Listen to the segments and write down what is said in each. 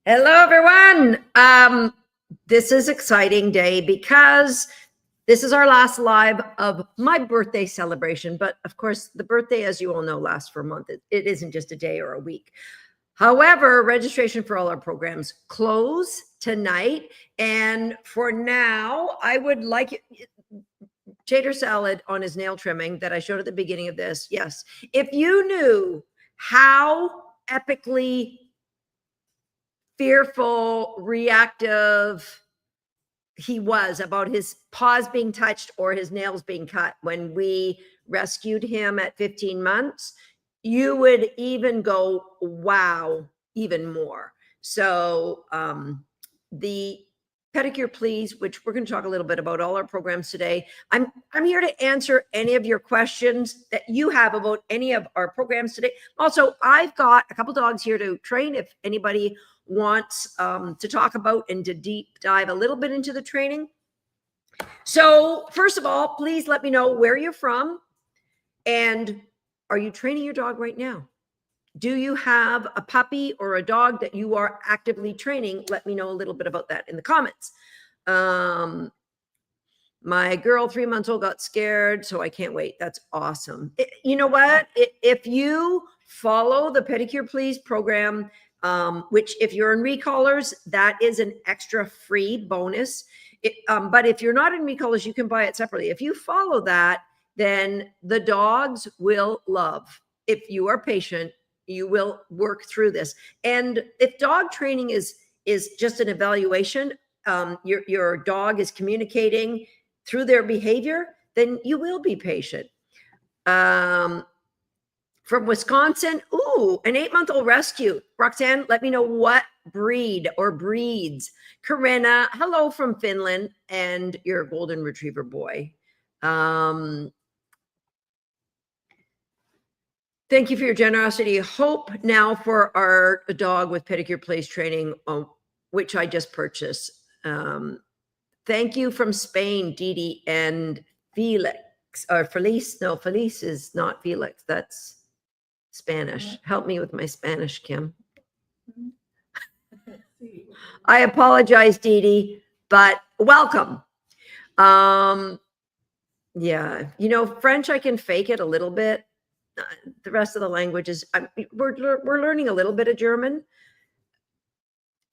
Hello, everyone. This is exciting day because this is our last live of my birthday celebration. But of course, the birthday, as you all know, lasts for a month. It isn't just a day or a week. However, registration for all our programs close tonight. And for now, I would like tater salad on his nail trimming that I showed at the beginning of this. Yes. If you knew how epically fearful, reactive he was about his paws being touched or his nails being cut when we rescued him at 15 months, you would even go, wow, even more. So the pedicure please, which we're going to talk a little bit about all our programs today. I'm here to answer any of your questions that you have about any of our programs today. Also, I've got a couple dogs here to train if anybody wants to talk about and to deep dive a little bit into the training. So first of all, please let me know where you're from and are you training your dog right now? Do you have a puppy or a dog that you are actively training? Let me know a little bit about that in the comments. My girl, 3 months old, got scared, so I can't wait. That's awesome. You know what? If you follow the Pedicure Please program, which if you're in Recolors, that is an extra free bonus. But if you're not in Recolors, you can buy it separately. If you follow that, then the dogs will love. If you are patient, you will work through this. And if dog training is just an evaluation, your dog is communicating through their behavior, then you will be patient. From Wisconsin, ooh, an 8-month-old rescue. Roxanne, let me know what breed or breeds. Corinna, hello from Finland, and your golden retriever boy. Thank you for your generosity. Hope now for our dog with Pedicure Place training, which I just purchased. Thank you from Spain, Didi and Felix, or Felice. No, Felice is not Felix. That's Spanish. Help me with my Spanish, Kim. I apologize, Didi, but welcome. Yeah, you know, French, I can fake it a little bit. The rest of the languages, we're learning a little bit of German.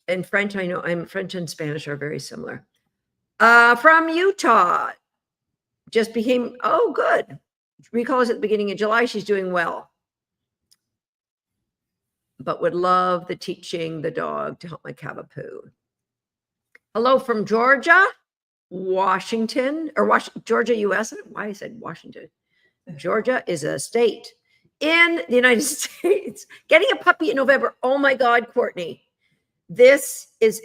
And French, I know, French and Spanish are very similar. From Utah, just became, oh, good. Recalls at the beginning of July, she's doing well. But would love the teaching the dog to help my Cavapoo. Hello from Georgia, Washington, or Georgia, US. I don't know why I said Washington. Georgia is a state in the United States. Getting a puppy in November. Oh my God, Courtney. This is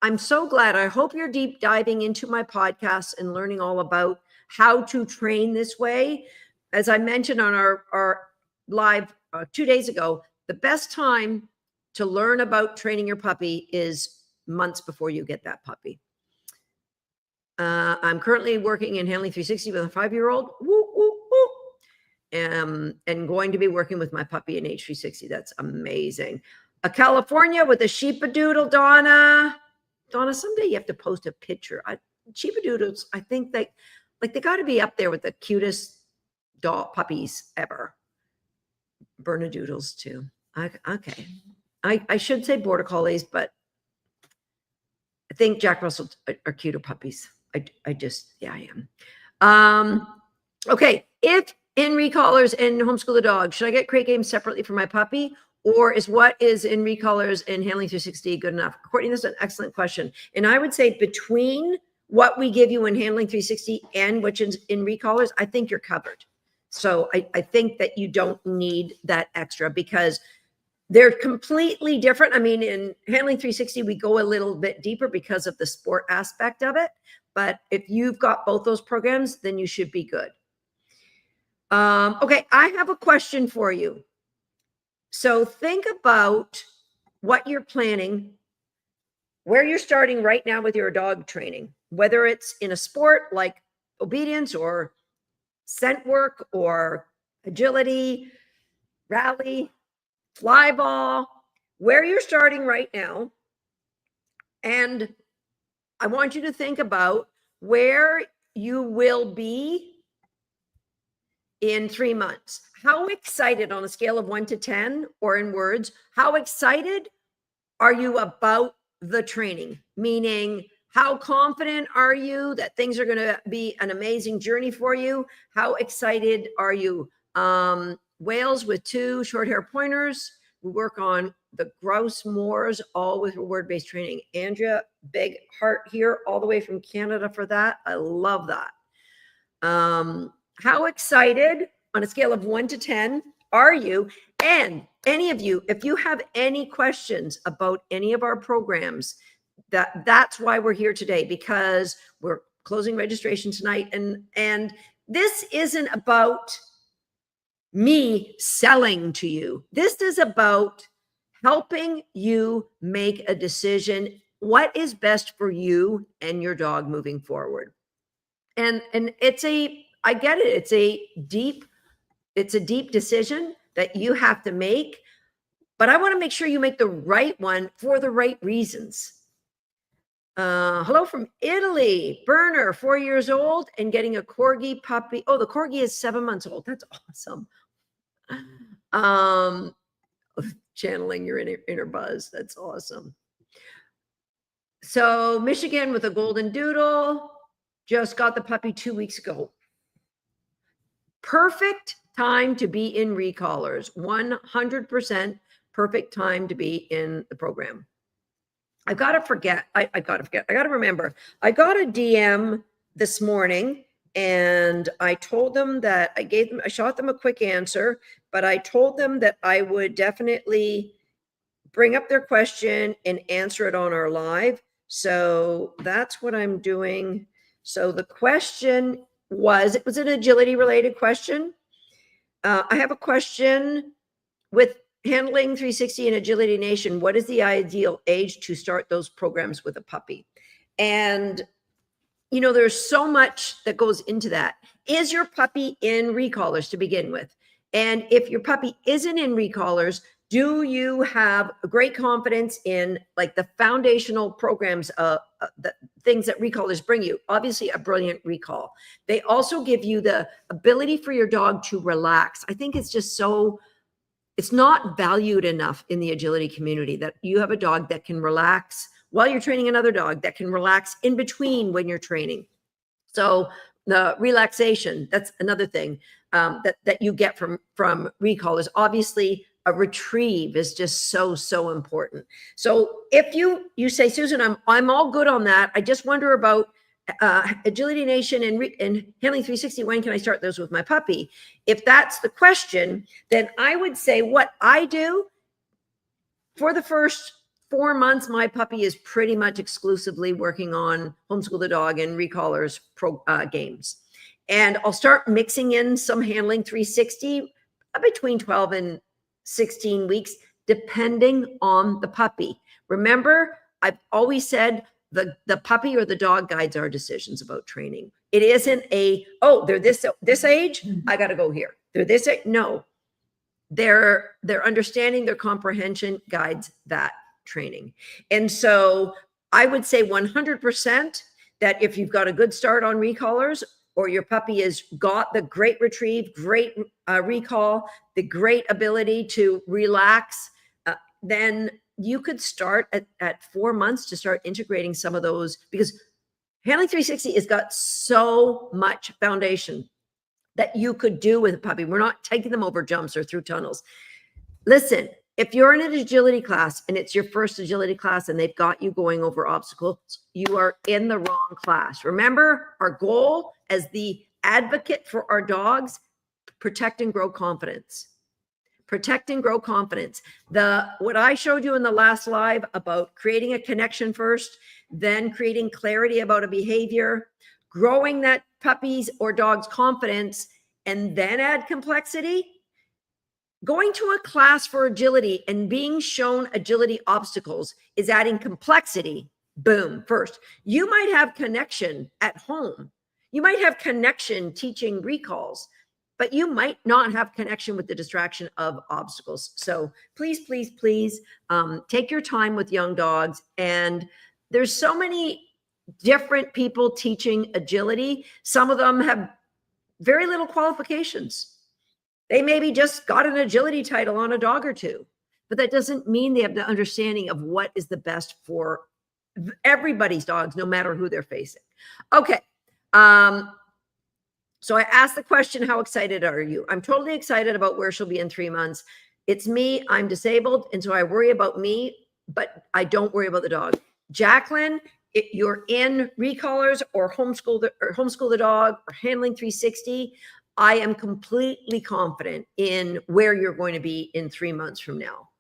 I'm so glad. I hope you're deep diving into my podcast and learning all about how to train this way. As I mentioned on our live 2 days ago, the best time to learn about training your puppy is months before you get that puppy. I'm currently working in Handling 360 with a 5-year-old. Woo, woo, woo. And going to be working with my puppy in H360. That's amazing. California with a sheepadoodle, Donna. Donna, someday you have to post a picture. Sheepadoodles, I think they got to be up there with the cutest dog puppies ever. Bernedoodles too. Okay. I should say border collies, but I think Jack Russell are cuter puppies. I just, yeah, I am. Okay. If in recallers and Homeschool the Dog, should I get crate games separately for my puppy? Or is what is in recallers and Handling 360 good enough? Courtney, this is an excellent question. And I would say between what we give you in Handling 360 and which is in recallers, I think you're covered. So I think that you don't need that extra because they're completely different. I mean, in Handling 360, we go a little bit deeper because of the sport aspect of it. But if you've got both those programs, then you should be good. Okay, I have a question for you. So think about what you're planning, where you're starting right now with your dog training, whether it's in a sport like obedience or scent work or agility, rally, fly ball, where you're starting right now. And I want you to think about where you will be in 3 months. How excited on a scale of 1 to 10 or in words, how excited are you about the training? Meaning, how confident are you that things are going to be an amazing journey for you? How excited are you? Whales with 2 short hair pointers. We work on the grouse moors, all with reward-based training. Andrea, big heart here, all the way from Canada for that. I love that. How excited on a scale of 1 to 10 are you? And any of you, if you have any questions about any of our programs, that's why we're here today, because we're closing registration tonight. And this isn't about me selling to you. This is about helping you make a decision. What is best for you and your dog moving forward? And I get it. It's a deep decision that you have to make, but I want to make sure you make the right one for the right reasons. Hello from Italy, Berner, 4 years old and getting a Corgi puppy. Oh, the Corgi is 7 months old. That's awesome. Channeling your inner buzz. That's awesome. So Michigan with a golden doodle, just got the puppy 2 weeks ago. Perfect time to be in recallers. 100% perfect time to be in the program. I got to remember. I got a DM this morning and I told them that I shot them a quick answer, but I told them that I would definitely bring up their question and answer it on our live. So that's what I'm doing. So the question it was an agility related question. I have a question with Handling 360 and Agility Nation. What is the ideal age to start those programs with a puppy? And, there's so much that goes into that. Is your puppy in recallers to begin with? And if your puppy isn't in recallers, do you have great confidence in like the foundational programs, the things that recallers bring you? Obviously, a brilliant recall. They also give you the ability for your dog to relax. I think it's just it's not valued enough in the agility community that you have a dog that can relax while you're training another dog, that can relax in between when you're training. So the relaxation, that's another thing that you get from recallers. Obviously, a retrieve is just so important. So if you say, Susan, I'm all good on that. I just wonder about Agility Nation and Handling 360. When can I start those with my puppy? If that's the question, then I would say what I do for the first 4 months, my puppy is pretty much exclusively working on Homeschool the Dog and recallers games. And I'll start mixing in some Handling 360 between 12 and 16 weeks, depending on the puppy. Remember, I've always said the puppy or the dog guides our decisions about training. It isn't they're this age, I got to go here. They're this age. No, their understanding, their comprehension guides that training. And so I would say 100% that if you've got a good start on recallers, or your puppy has got the great retrieve, great recall, the great ability to relax, then you could start at 4 months to start integrating some of those, because Handling 360 has got so much foundation that you could do with a puppy. We're not taking them over jumps or through tunnels. Listen, if you're in an agility class and it's your first agility class and they've got you going over obstacles, you are in the wrong class. Remember, our goal as the advocate for our dogs, protect and grow confidence. Protect and grow confidence. What I showed you in the last live about creating a connection first, then creating clarity about a behavior, growing that puppy's or dog's confidence, and then add complexity. Going to a class for agility and being shown agility obstacles is adding complexity. Boom, first. You might have connection at home. You might have connection teaching recalls, but you might not have connection with the distraction of obstacles. So please, please, please take your time with young dogs. And there's so many different people teaching agility. Some of them have very little qualifications. They maybe just got an agility title on a dog or two, but that doesn't mean they have the understanding of what is the best for everybody's dogs, no matter who they're facing. Okay. So I asked the question, how excited are you? I'm totally excited about where she'll be in 3 months. It's me, I'm disabled, and so I worry about me, but I don't worry about the dog. Jacqueline, if you're in Recallers or Homeschool the Dog or Handling 360, I am completely confident in where you're going to be in 3 months from now.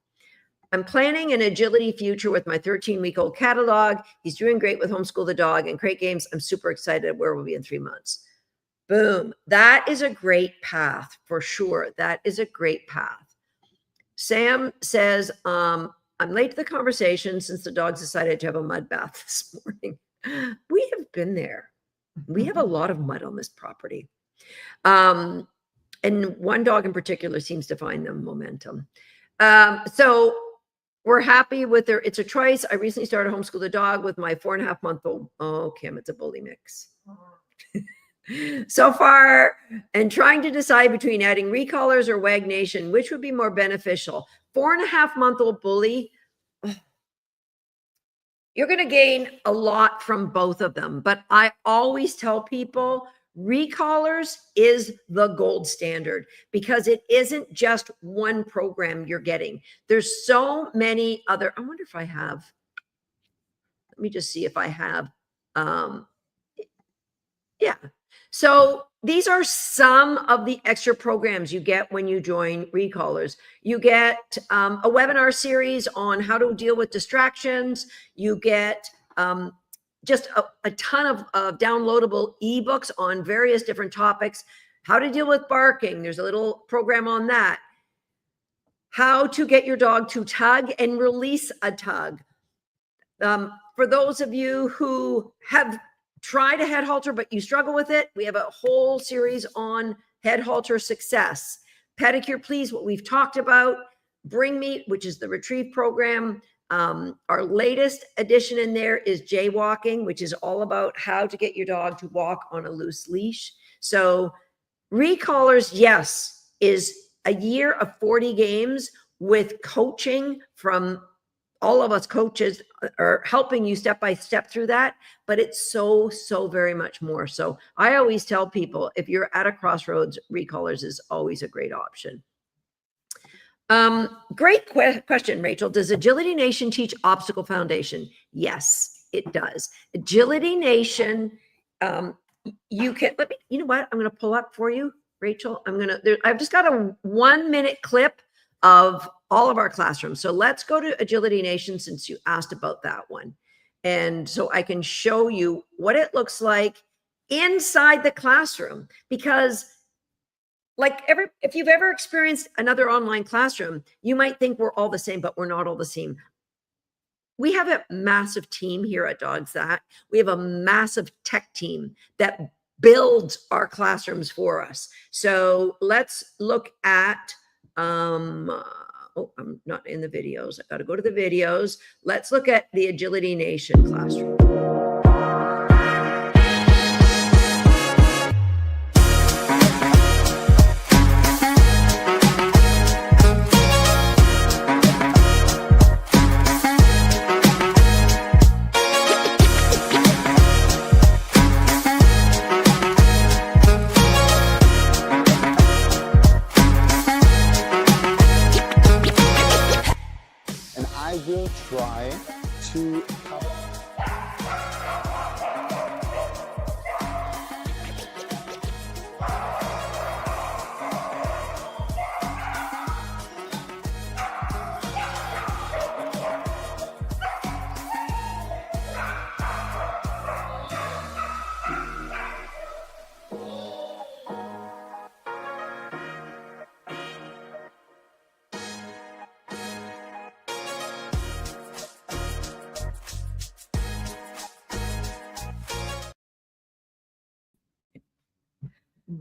I'm planning an agility future with my 13-week-old catalog. He's doing great with Homeschool the Dog and Crate Games. I'm super excited where we'll be in 3 months. Boom. That is a great path for sure. That is a great path. Sam says, I'm late to the conversation since the dogs decided to have a mud bath this morning. We have been there. We have a lot of mud on this property. And one dog in particular seems to find them momentum. So we're happy with their, it's a choice. I recently started Homeschool the Dog with my 4.5-month-old. Oh, Kim, it's a bully mix. So far, and trying to decide between adding Recallers or Wag Nation, which would be more beneficial. 4.5-month-old bully, you're going to gain a lot from both of them. But I always tell people Recallers is the gold standard because it isn't just one program you're getting. There's so many other, I wonder if I have, let me just see if I have, yeah. So these are some of the extra programs you get when you join Recallers. You get a webinar series on how to deal with distractions. You get just a ton of downloadable ebooks on various different topics. How to deal with barking. There's a little program on that. How to get your dog to tug and release a tug. For those of you who have tried a head halter, but you struggle with it, we have a whole series on head halter success. Pedicure Please, what we've talked about. Bring Me, which is the retrieve program. Our latest addition in there is jaywalking, which is all about how to get your dog to walk on a loose leash. So Recallers, yes, is a year of 40 games with coaching from all of us coaches are helping you step by step through that, but it's so very much more. So I always tell people, if you're at a crossroads, Recallers is always a great option. Great question, Rachel. Does Agility Nation teach obstacle foundation? Yes, it does. Agility Nation, you can, let me, you know what? I'm going to pull up for you, Rachel. I've just got a 1-minute clip of all of our classrooms. So let's go to Agility Nation since you asked about that one. And so I can show you what it looks like inside the classroom, because if you've ever experienced another online classroom, you might think we're all the same, but we're not all the same. We have a massive team here at Dogs That. We have a massive tech team that builds our classrooms for us. So let's look at, oh, I'm not in the videos. I got to go to the videos. Let's look at the Agility Nation classroom.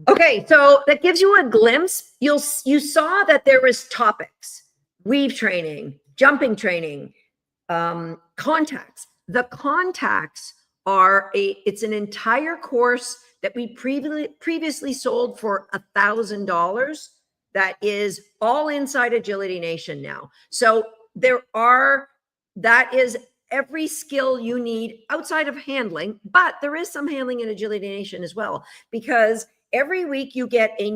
Okay, so that gives you a glimpse. You saw that there was topics, weave training, jumping training, contacts. The contacts are it's an entire course that we previously sold for $1,000. That is all inside Agility Nation now. So that is every skill you need outside of handling, but there is some handling in Agility Nation as well, because every week you get a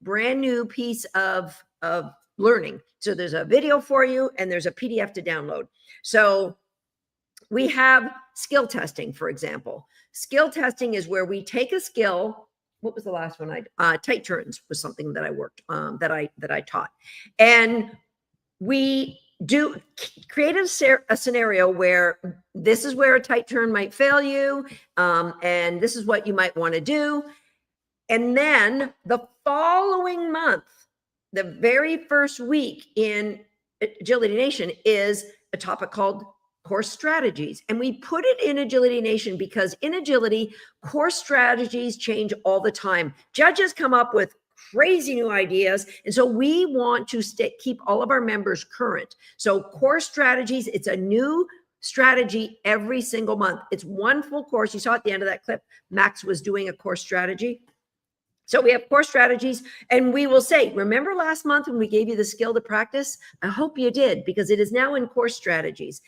brand new piece of learning. So there's a video for you and there's a PDF to download. So we have skill testing, for example. Skill testing is where we take a skill. What was the last one? Tight turns was something that I worked that I taught, and we create a scenario where this is where a tight turn might fail you, and this is what you might want to do. And then the following month, the very first week in Agility Nation is a topic called course strategies. And we put it in Agility Nation because in agility, course strategies change all the time. Judges come up with crazy new ideas. And so we want to keep all of our members current. So course strategies, it's a new strategy every single month. It's one full course. You saw at the end of that clip, Max was doing a course strategy. So we have course strategies, and we will say, remember last month when we gave you the skill to practice? I hope you did, because it is now in course strategies.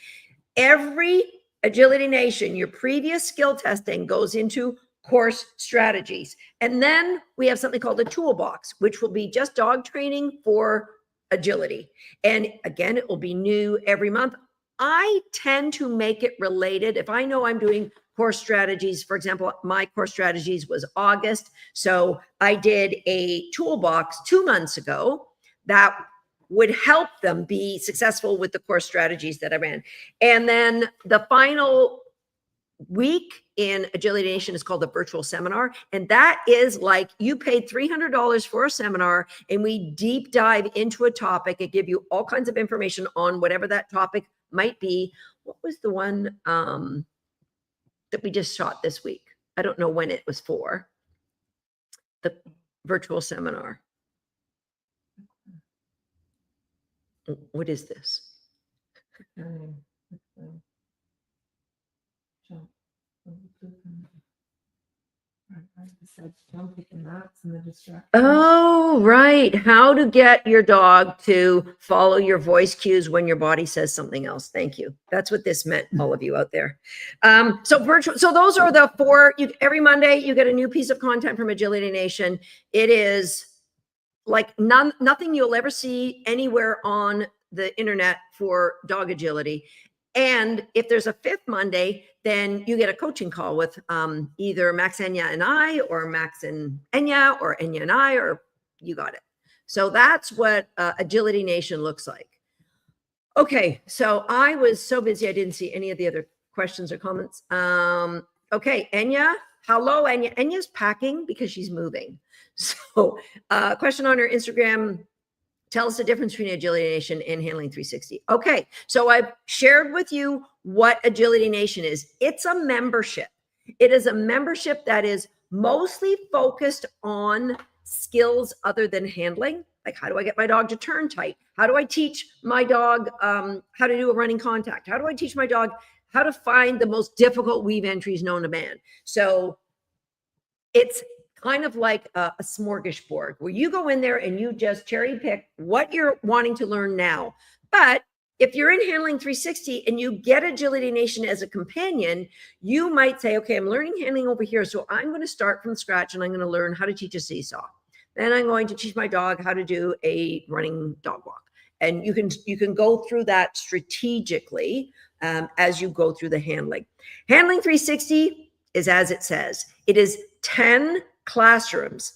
Every Agility Nation, your previous skill testing goes into course strategies. And then we have something called a toolbox, which will be just dog training for agility. And again, it will be new every month. I tend to make it related. If I know I'm doing course strategies, for example, my course strategies was August. So I did a toolbox 2 months ago that would help them be successful with the course strategies that I ran. And then the final week in Agility Nation is called the virtual seminar. And that is like you paid $300 for a seminar and we deep dive into a topic and give you all kinds of information on whatever that topic might be. What was the one that we just shot this week? I don't know when it was for. The virtual seminar. What is this? Oh, right. How to get your dog to follow your voice cues when your body says something else. Thank you. That's what this meant, all of you out there. So those are the four. Every Monday, you get a new piece of content from Agility Nation. It is like nothing you'll ever see anywhere on the internet for dog agility. And if there's a fifth Monday, then you get a coaching call with either Max, Enya, and I, or Max and Enya, or Enya and I, or you got it. So that's what Agility Nation looks like. Okay, so I was so busy, I didn't see any of the other questions or comments. Okay, Enya, hello, Enya. Enya's packing because she's moving. So question on her Instagram, tell us the difference between Agility Nation and Handling 360. Okay, so I've shared with you what Agility Nation is. It's a membership. It is a membership that is mostly focused on skills other than handling. Like, how do I get my dog to turn tight? How do I teach my dog how to do a running contact? How do I teach my dog how to find the most difficult weave entries known to man? So it's kind of like a smorgasbord where you go in there and you just cherry pick what you're wanting to learn now. But if you're in Handling 360 and you get Agility Nation as a companion, you might say, okay, I'm learning handling over here. So I'm going to start from scratch and I'm going to learn how to teach a seesaw. Then I'm going to teach my dog how to do a running dog walk. And you can go through that strategically as you go through the handling. Handling 360 is as it says. It is 10 classrooms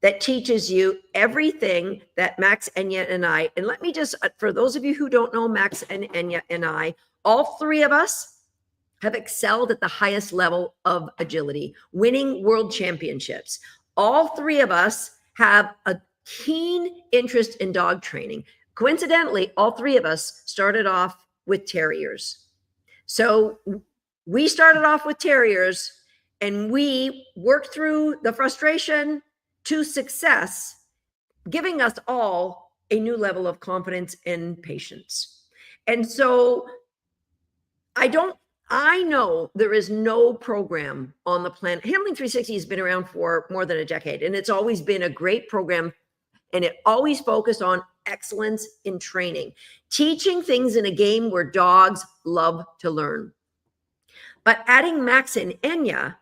that teaches you everything that Max, Enya, and I, and let me just, for those of you who don't know Max and Enya and I, all three of us have excelled at the highest level of agility, winning world championships. All three of us have a keen interest in dog training. Coincidentally, all three of us started off with terriers. So we started off with terriers and we worked through the frustration to success, giving us all a new level of confidence and patience. And so I know there is no program on the planet. Handling 360 has been around for more than a decade, and it's always been a great program, and it always focused on excellence in training, teaching things in a game where dogs love to learn. But adding Max and Enya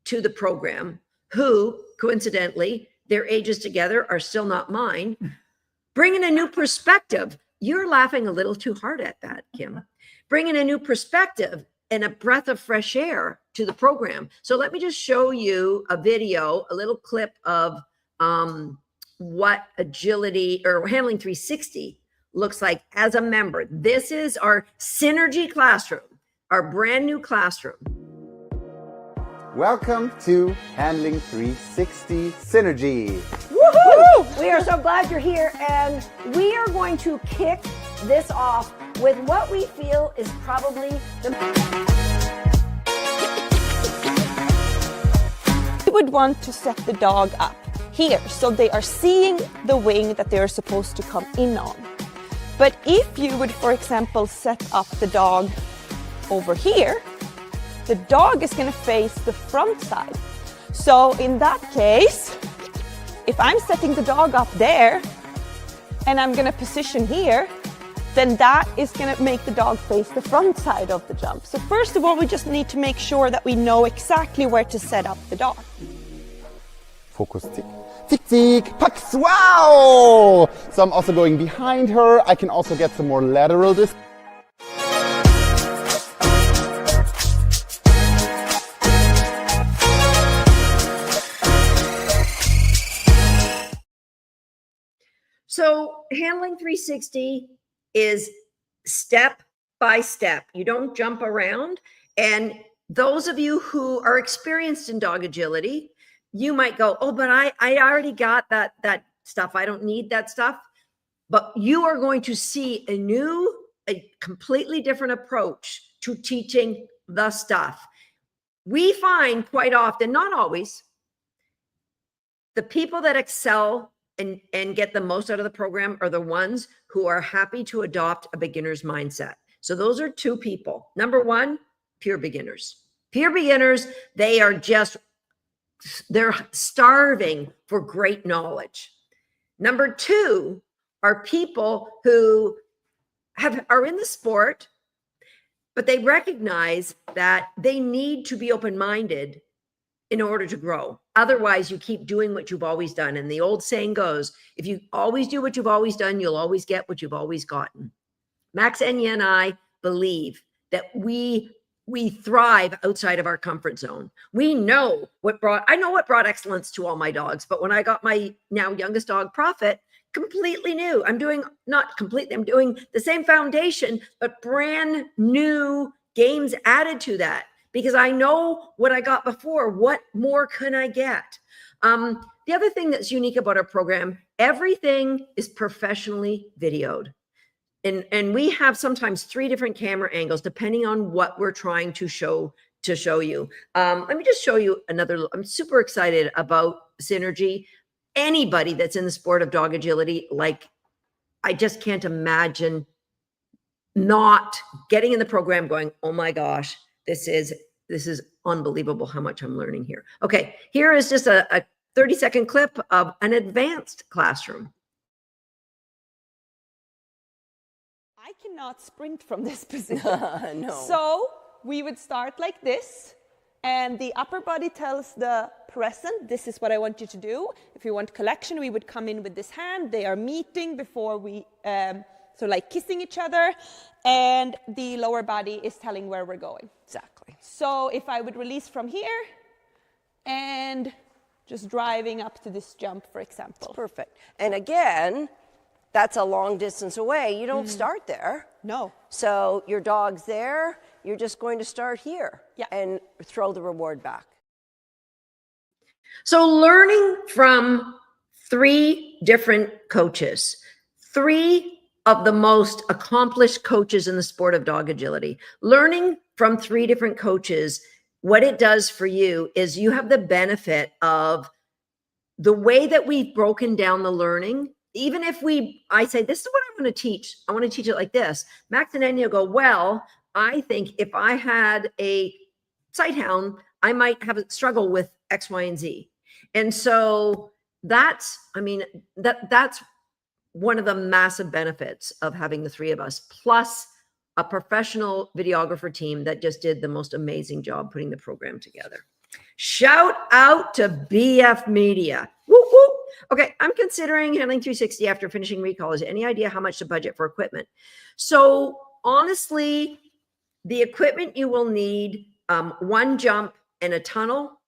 to the program, who coincidentally, their ages together are still not mine, bringing a new perspective. You're laughing a little too hard at that, Kim. Bringing a new perspective and a breath of fresh air to the program. So let me just show you a video, a little clip of what agility or handling 360 looks like as a member. This is our Synergy classroom, our brand new classroom. Welcome to Handling 360 Synergy. Woohoo! We are so glad you're here, and we are going to kick this off with what we feel is probably the... We would want to set the dog up here so they are seeing the wing that they are supposed to come in on. But if you would, for example, set up the dog over here, the dog is going to face the front side. So in that case, if I'm setting the dog up there and I'm going to position here, then that is going to make the dog face the front side of the jump. So first of all, we just need to make sure that we know exactly where to set up the dog. Focus, tick, tick, tick, pucks, wow! So I'm also going behind her. I can also get some more lateral distance. So handling 360 is step by step. You don't jump around. And those of you who are experienced in dog agility, you might go, oh, but I already got that stuff. I don't need that stuff. But you are going to see a completely different approach to teaching the stuff. We find quite often, not always, the people that excel and get the most out of the program are the ones who are happy to adopt a beginner's mindset. So those are two people. Number one, pure beginners. Pure beginners, they're starving for great knowledge. Number two are people who are in the sport, but they recognize that they need to be open-minded in order to grow. Otherwise, you keep doing what you've always done. And the old saying goes, if you always do what you've always done, you'll always get what you've always gotten. Max, Enya, and I believe that we thrive outside of our comfort zone. I know what brought excellence to all my dogs. But when I got my now youngest dog, Prophet, completely new. I'm doing the same foundation, but brand new games added to that. Because I know what I got before. What more can I get? The other thing that's unique about our program, everything is professionally videoed. And we have sometimes 3 different camera angles, depending on what we're trying to show you. Let me just show you another. I'm super excited about Synergy. Anybody that's in the sport of dog agility, like, I just can't imagine not getting in the program going, oh my gosh, this is unbelievable how much I'm learning here. Okay, here is just a 30-second clip of an advanced classroom. I cannot sprint from this position. No. So we would start like this, and the upper body tells the present, this is what I want you to do. If you want collection, we would come in with this hand. They are meeting before we, so like kissing each other, and the lower body is telling where we're going. Exactly. So if I would release from here and just driving up to this jump, for example. Perfect. And again, that's a long distance away. You don't start there. No. So your dog's there. You're just going to start here and throw the reward back. So learning from 3 different coaches, 3 of the most accomplished coaches in the sport of dog agility, learning from 3 different coaches, what it does for you is you have the benefit of the way that we've broken down the learning, even if I say, this is what I want to teach. I want to teach it like this. Max and Enya go, well, I think if I had a sighthound, I might have a struggle with X, Y, and Z. And so that's one of the massive benefits of having the three of us, plus a professional videographer team that just did the most amazing job putting the program together. Shout out to BF Media. Woo, woo. Okay, I'm considering handling 360 after finishing recallers. Any idea how much to budget for equipment? So honestly, the equipment you will need, one jump and a tunnel,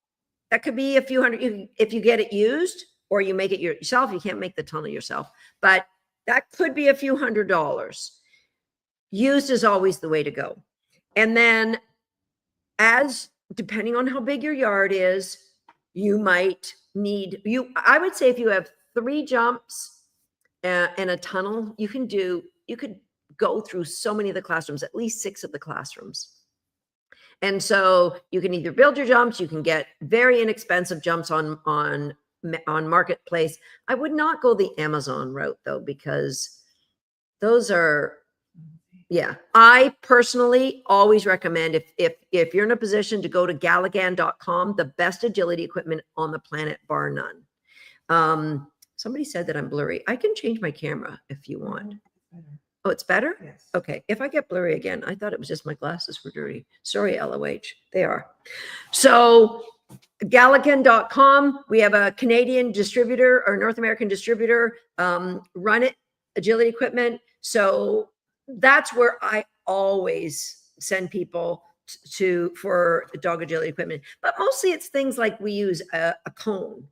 that could be a few hundred if you get it used, or you make it yourself. You can't make the tunnel yourself, but that could be a few $100s. Used is always the way to go. And then depending on how big your yard is, you might need, I would say if you have 3 jumps and a tunnel, you could go through so many of the classrooms, at least 6 of the classrooms. And so you can either build your jumps, you can get very inexpensive jumps on Marketplace. I would not go the Amazon route though, because those are, yeah. I personally always recommend if you're in a position to go to Galligan.com, the best agility equipment on the planet, bar none. Somebody said that I'm blurry. I can change my camera if you want. Oh, it's better? Yes. Okay. If I get blurry again, I thought it was just my glasses were dirty. Sorry, LOH. They are. So Galligan.com, we have a Canadian distributor or North American distributor, run it, agility equipment. So that's where I always send people for dog agility equipment. But mostly it's things like we use a cone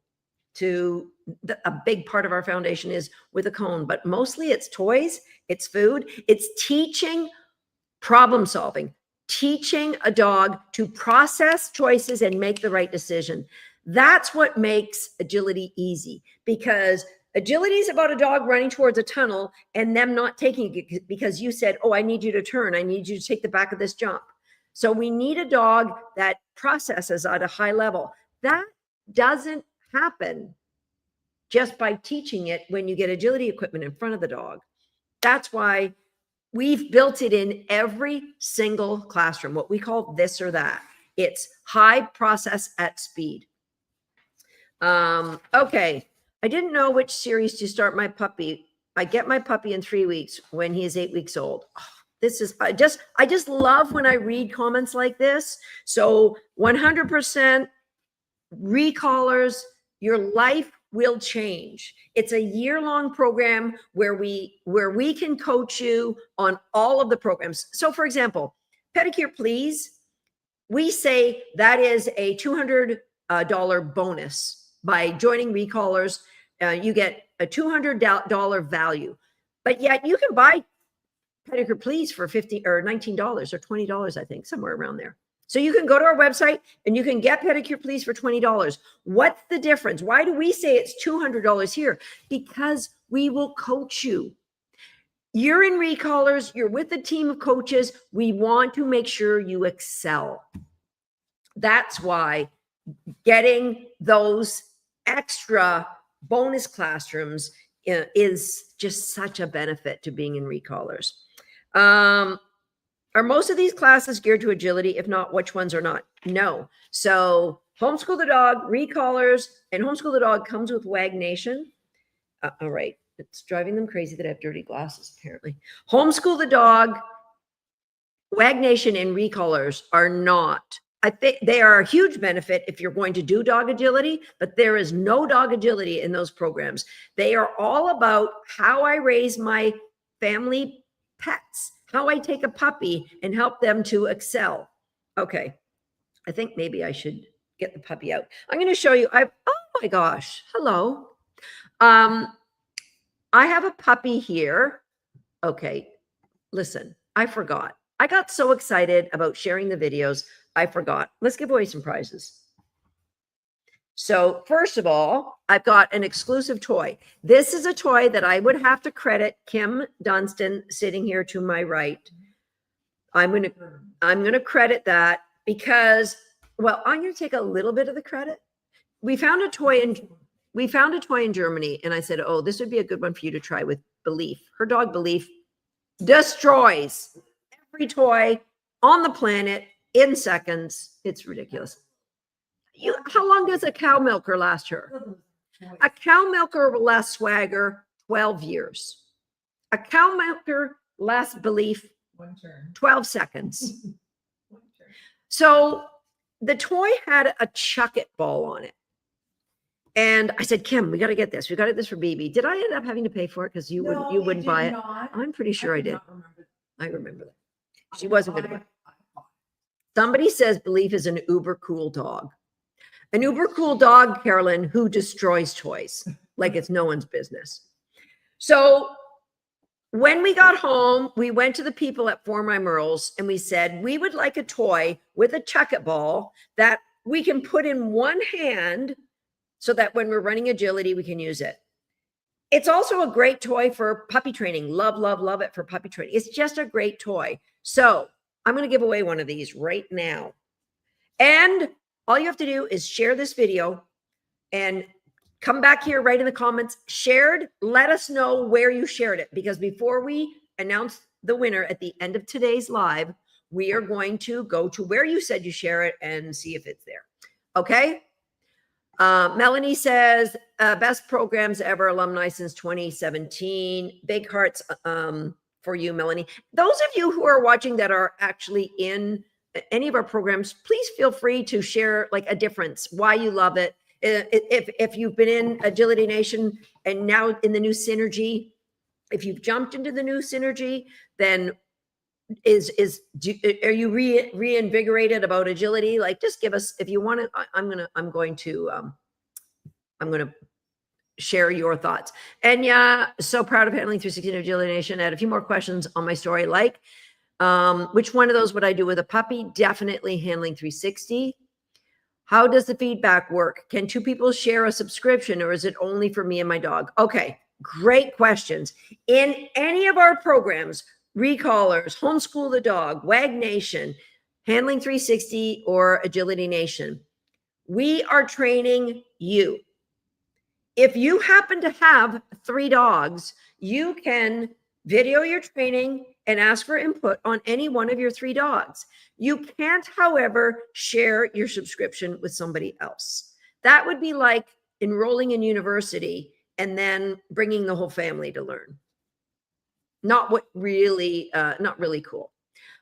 a big part of our foundation is with a cone, but mostly it's toys, it's food, it's teaching problem solving, teaching a dog to process choices and make the right decision. That's what makes agility easy, because agility is about a dog running towards a tunnel and them not taking it because you said, oh, I need you to turn. I need you to take the back of this jump. So we need a dog that processes at a high level. That doesn't happen just by teaching it when you get agility equipment in front of the dog. That's why we've built it in every single classroom, what we call this or that. It's high process at speed. Okay. I didn't know which series to start my puppy. I get my puppy in 3 weeks when he is 8 weeks old. I just love when I read comments like this. So 100% recallers, your life will change. It's a year-long program where we can coach you on all of the programs. So for example, Pedicure Please, we say that is a $200 bonus. By joining recallers, you get a $200 value, but yet you can buy Pedicure Please for $50 or $19 or $20, I think, somewhere around there. So you can go to our website and you can get Pedicure Please for $20. What's the difference? Why do we say it's $200 here? Because we will coach you. You're in recallers, you're with a team of coaches. We want to make sure you excel. That's why getting those extra bonus classrooms is just such a benefit to being in recallers. Are most of these classes geared to agility? If not, which ones are not? No. So Homeschool the Dog, recallers, and Homeschool the Dog comes with WAG Nation. All right. It's driving them crazy that I have dirty glasses, apparently. Homeschool the Dog, WAG Nation, and recallers are not. I think they are a huge benefit if you're going to do dog agility, but there is no dog agility in those programs. They are all about how I raise my family pets, how I take a puppy and help them to excel. Okay. I think maybe I should get the puppy out. I'm going to show you. Oh my gosh. Hello. I have a puppy here. Okay. Listen, I forgot. I got so excited about sharing the videos. I forgot. Let's give away some prizes. So first of all, I've got an exclusive toy. This is a toy that I would have to credit Kim Dunstan sitting here to my right. I'm going to credit that because, well, I'm going to take a little bit of the credit. We found a toy we found a toy in Germany, and I said, oh, this would be a good one for you to try with Belief. Her dog Belief destroys every toy on the planet in seconds. It's ridiculous. How long does a cow milker last her? A cow milker will last Swagger 12 years. A cow milker lasts Belief 12 seconds. So the toy had a chuck it ball on it. And I said, Kim, we got to get this. We got to get this for BB. Did I end up having to pay for it? Because you wouldn't buy it. I'm pretty sure I did. I remember that. She wasn't going to buy it. Somebody says Belief is an uber cool dog. An uber cool dog, Carolyn, who destroys toys like it's no one's business. So when we got home, we went to the people at For My Merles and we said, we would like a toy with a chuck-it ball that we can put in one hand so that when we're running agility, we can use it. It's also a great toy for puppy training. Love, love, love it for puppy training. It's just a great toy. So I'm going to give away one of these right now. And all you have to do is share this video and come back here, write in the comments, shared. Let us know where you shared it, because before we announce the winner at the end of today's live, we are going to go to where you said you share it and see if it's there. Okay. Melanie says, best programs ever, alumni since 2017. Big hearts for you, Melanie. Those of you who are watching that are actually in any of our programs, please feel free to share like a difference, why you love it. If you've been in Agility Nation and now in the new Synergy, if you've jumped into the new Synergy, then are you reinvigorated about agility? Like, just give us, if you want to, I'm going to share your thoughts. And yeah, so proud of handling 360 in Agility Nation. I had a few more questions on my story, like which one of those would I do with a puppy? Definitely handling 360. How does the feedback work? Can two people share a subscription, or is it only for me and my dog? Okay, great questions. In any of our programs, Recallers, Homeschool the Dog, Wag Nation, Handling 360, or Agility Nation, we are training you. If you happen to have 3 dogs, you can video your training and ask for input on any one of your 3 dogs. You can't, however, share your subscription with somebody else. That would be like enrolling in university and then bringing the whole family to learn. Not really cool.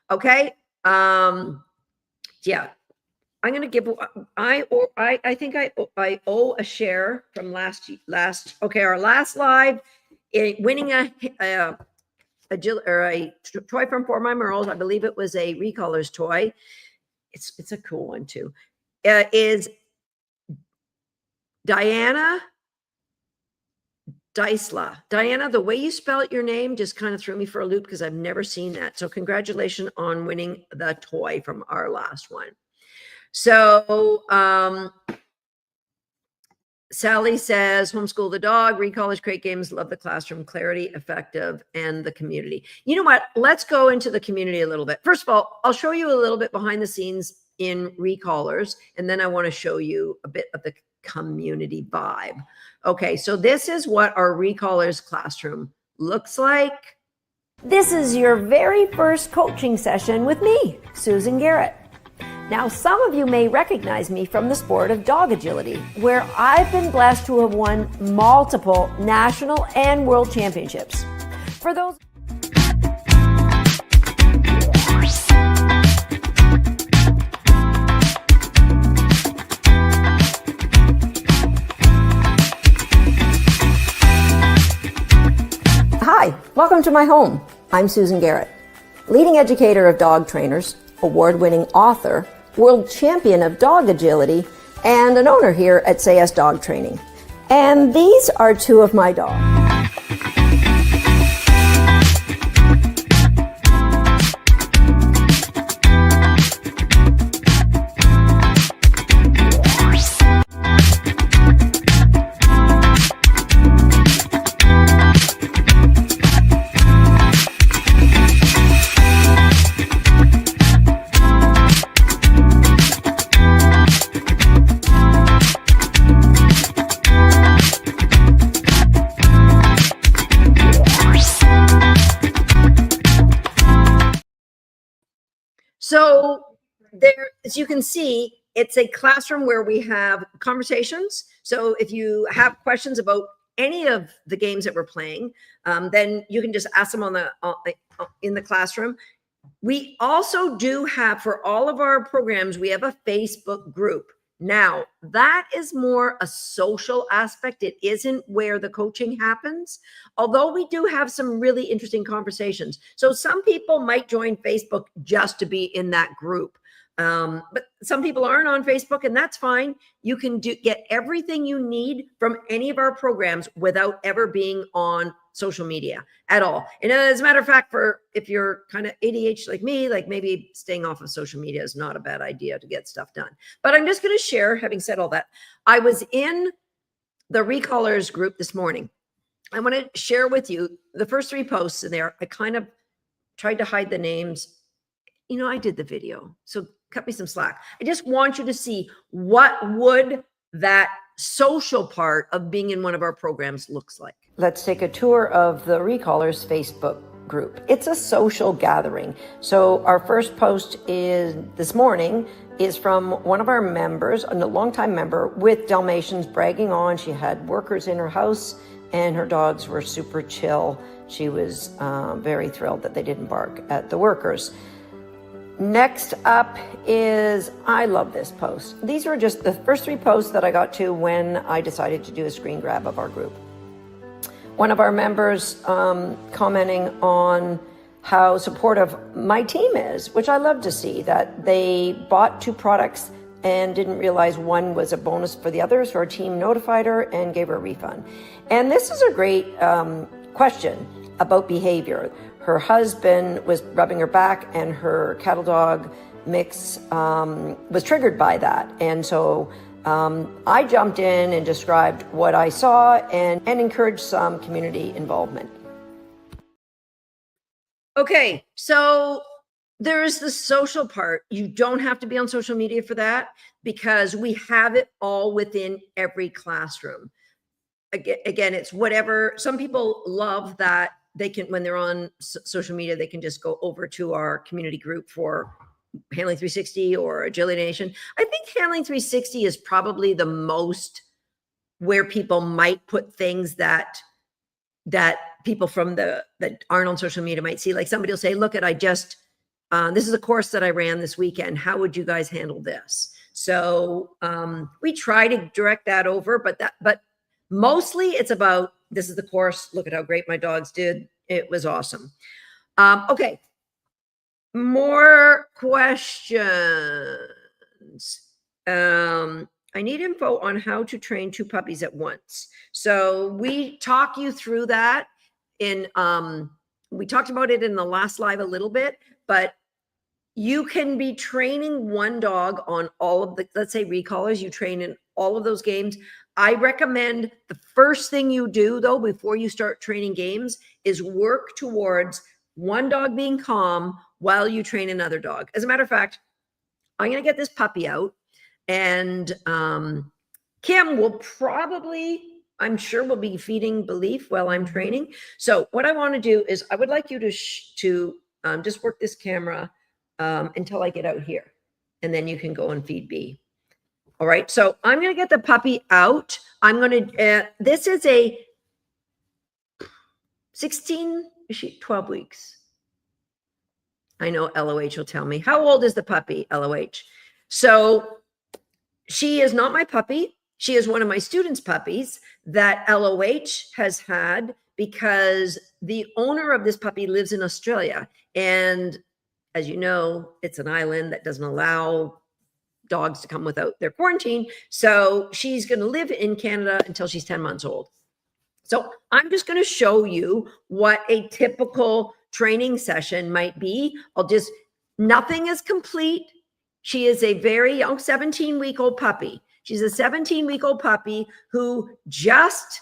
Okay. Yeah. I'm going to give, I think I owe a share from last, okay. Our last live, winning a toy from For My Merles. I believe it was a Recallers toy. It's a cool one too. Is Diana Deisla. Diana, the way you spell your name just kind of threw me for a loop because I've never seen that. So congratulations on winning the toy from our last one. So Sally says, Homeschool the Dog, Recallers, Crate Games, love the classroom, clarity, effective, and the community. You know what? Let's go into the community a little bit. First of all, I'll show you a little bit behind the scenes in Recallers, and then I want to show you a bit of the community vibe. Okay, so this is what our Recallers classroom looks like. This is your very first coaching session with me, Susan Garrett. Now, some of you may recognize me from the sport of dog agility, where I've been blessed to have won multiple national and world championships. For those Hi, welcome to my home. I'm Susan Garrett, leading educator of dog trainers, award-winning author, world champion of dog agility, and an owner here at Say Yes Dog Training. And these are 2 of my dogs. So there, as you can see, it's a classroom where we have conversations. So if you have questions about any of the games that we're playing, then you can just ask them in the classroom. We also do have, for all of our programs, we have a Facebook group. Now, that is more a social aspect. It isn't where the coaching happens, although we do have some really interesting conversations. So some people might join Facebook just to be in that group. But some people aren't on Facebook, and that's fine. You can get everything you need from any of our programs without ever being on social media at all. And as a matter of fact, if you're kind of ADHD like me, like maybe staying off of social media is not a bad idea to get stuff done. But I'm just going to share, having said all that, I was in the recallers group this morning. I want to share with you the first 3 posts in there. I kind of tried to hide the names. You know, I did the video, so cut me some slack. I just want you to see what would that social part of being in one of our programs looks like. Let's take a tour of the Recallers Facebook group. It's a social gathering. So our first post this morning is from one of our members, a longtime member with Dalmatians, bragging on she had workers in her house and her dogs were super chill. She was very thrilled that they didn't bark at the workers. Next up is, I love this post. These were just the first 3 posts that I got to when I decided to do a screen grab of our group. One of our members commenting on how supportive my team is, which I love to see, that they bought 2 products and didn't realize one was a bonus for the other, so our team notified her and gave her a refund. And this is a great question about behavior. Her husband was rubbing her back and her cattle dog mix was triggered by that. And so I jumped in and described what I saw and encouraged some community involvement. Okay, so there's the social part. You don't have to be on social media for that because we have it all within every classroom. Again, it's whatever. Some people love that they can, when they're on social media, they can just go over to our community group for Handling 360 or Agility Nation. I think Handling 360 is probably the most where people might put things that people from that aren't on social media might see. Like somebody will say, look at, this is a course that I ran this weekend. How would you guys handle this? So we try to direct that over, but mostly it's about, this is the course. Look at how great my dogs did. It was awesome. Okay. More questions. I need info on how to train 2 puppies at once. So we talk you through that we talked about it in the last live a little bit, but you can be training 1 dog on all of the, let's say recallers, you train in all of those games. I recommend the first thing you do though, before you start training games, is work towards 1 dog being calm while you train another dog. As a matter of fact, I'm going to get this puppy out and Kim will probably, I'm sure, will be feeding Belief while I'm training. So what I want to do is I would like you to just work this camera until I get out here, and then you can go and feed B. All right, so I'm going to get the puppy out. I'm going to, this is a 12 weeks. I know LOH will tell me. How old is the puppy, LOH? So she is not my puppy. She is one of my students' puppies that LOH has had because the owner of this puppy lives in Australia. And as you know, it's an island that doesn't allow dogs to come without their quarantine. So she's going to live in Canada until she's 10 months old. So I'm just going to show you what a typical training session might be. Nothing is complete. She is a very young 17-week-old puppy. She's a 17-week-old puppy who just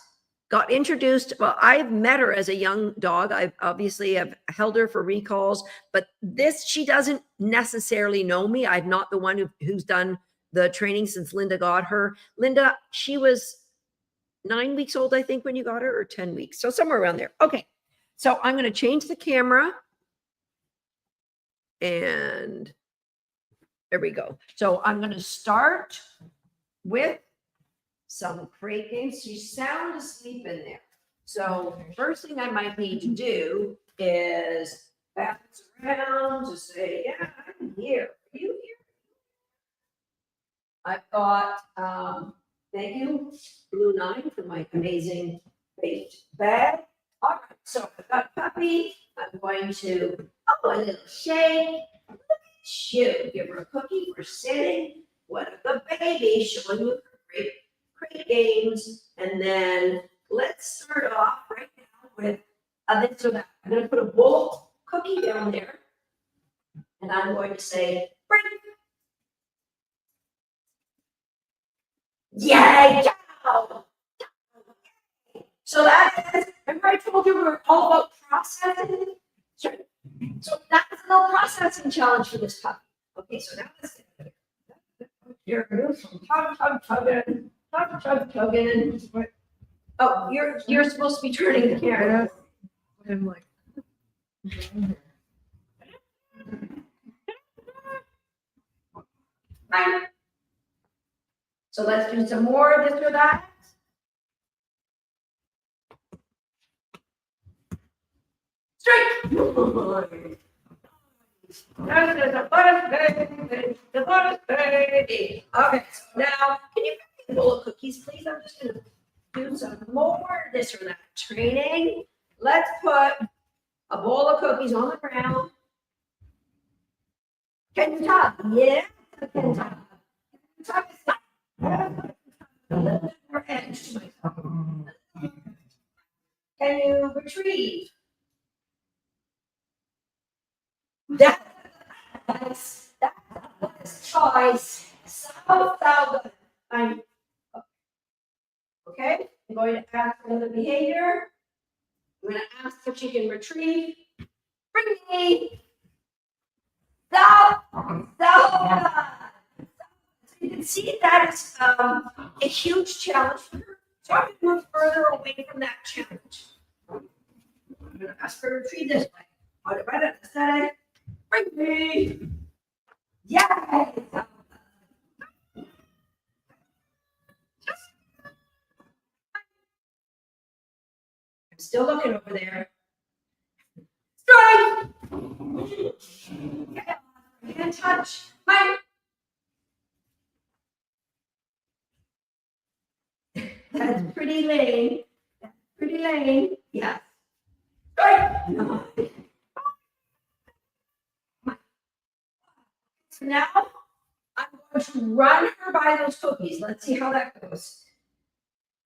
got introduced. Well, I've met her as a young dog. I've obviously have held her for recalls, but she doesn't necessarily know me. I'm not the one who's done the training since Linda got her. Linda, she was 9 weeks old, I think, when you got her, or 10 weeks. So somewhere around there. Okay. So I'm going to change the camera and There we go. So I'm going to start with some crate games. She's sound asleep in there. So first thing I might need to do is bounce around to say, yeah, I'm here. Are you here? I've got, thank you, Blue 9 for my amazing baked bag. All right, so I've got puppy. I'm going to, a little shake. Look at you. Give her a cookie for sitting. What a good baby, showing you great games. And then let's start off right now with this or that. I'm going to put a bowl cookie down there. And I'm going to say, bring. Yay! Go! So that is, remember I told you we were all about processing? So that's a little processing challenge for this puppy. Okay, so now let's you're tugging. Oh, you're supposed to be turning the camera. I'm like, Right. So let's do some more of this or that. Straight. The bonus baby. Okay, so now can you give me a bowl of cookies, please? I'm just gonna do some more of this or that training. Let's put a bowl of cookies on the ground. Can you tug? Yeah, I can tug. Tug is a little bit more edge to myself. Can you retrieve? That's choice. So good. Okay, I'm going to ask for another behavior. I'm going to ask if she can retrieve. Bring me. Stop. Stop. So you can see that is a huge challenge for her. So I'm going to move further away from that challenge. I'm going to ask her to retrieve this way. What about it? Say, bring me. Yes. I'm still looking over there. Strike. Hand touch. My. That's pretty lame. That's pretty lame. Yes. Strike. So now I'm going to run her by those cookies. Let's see how that goes.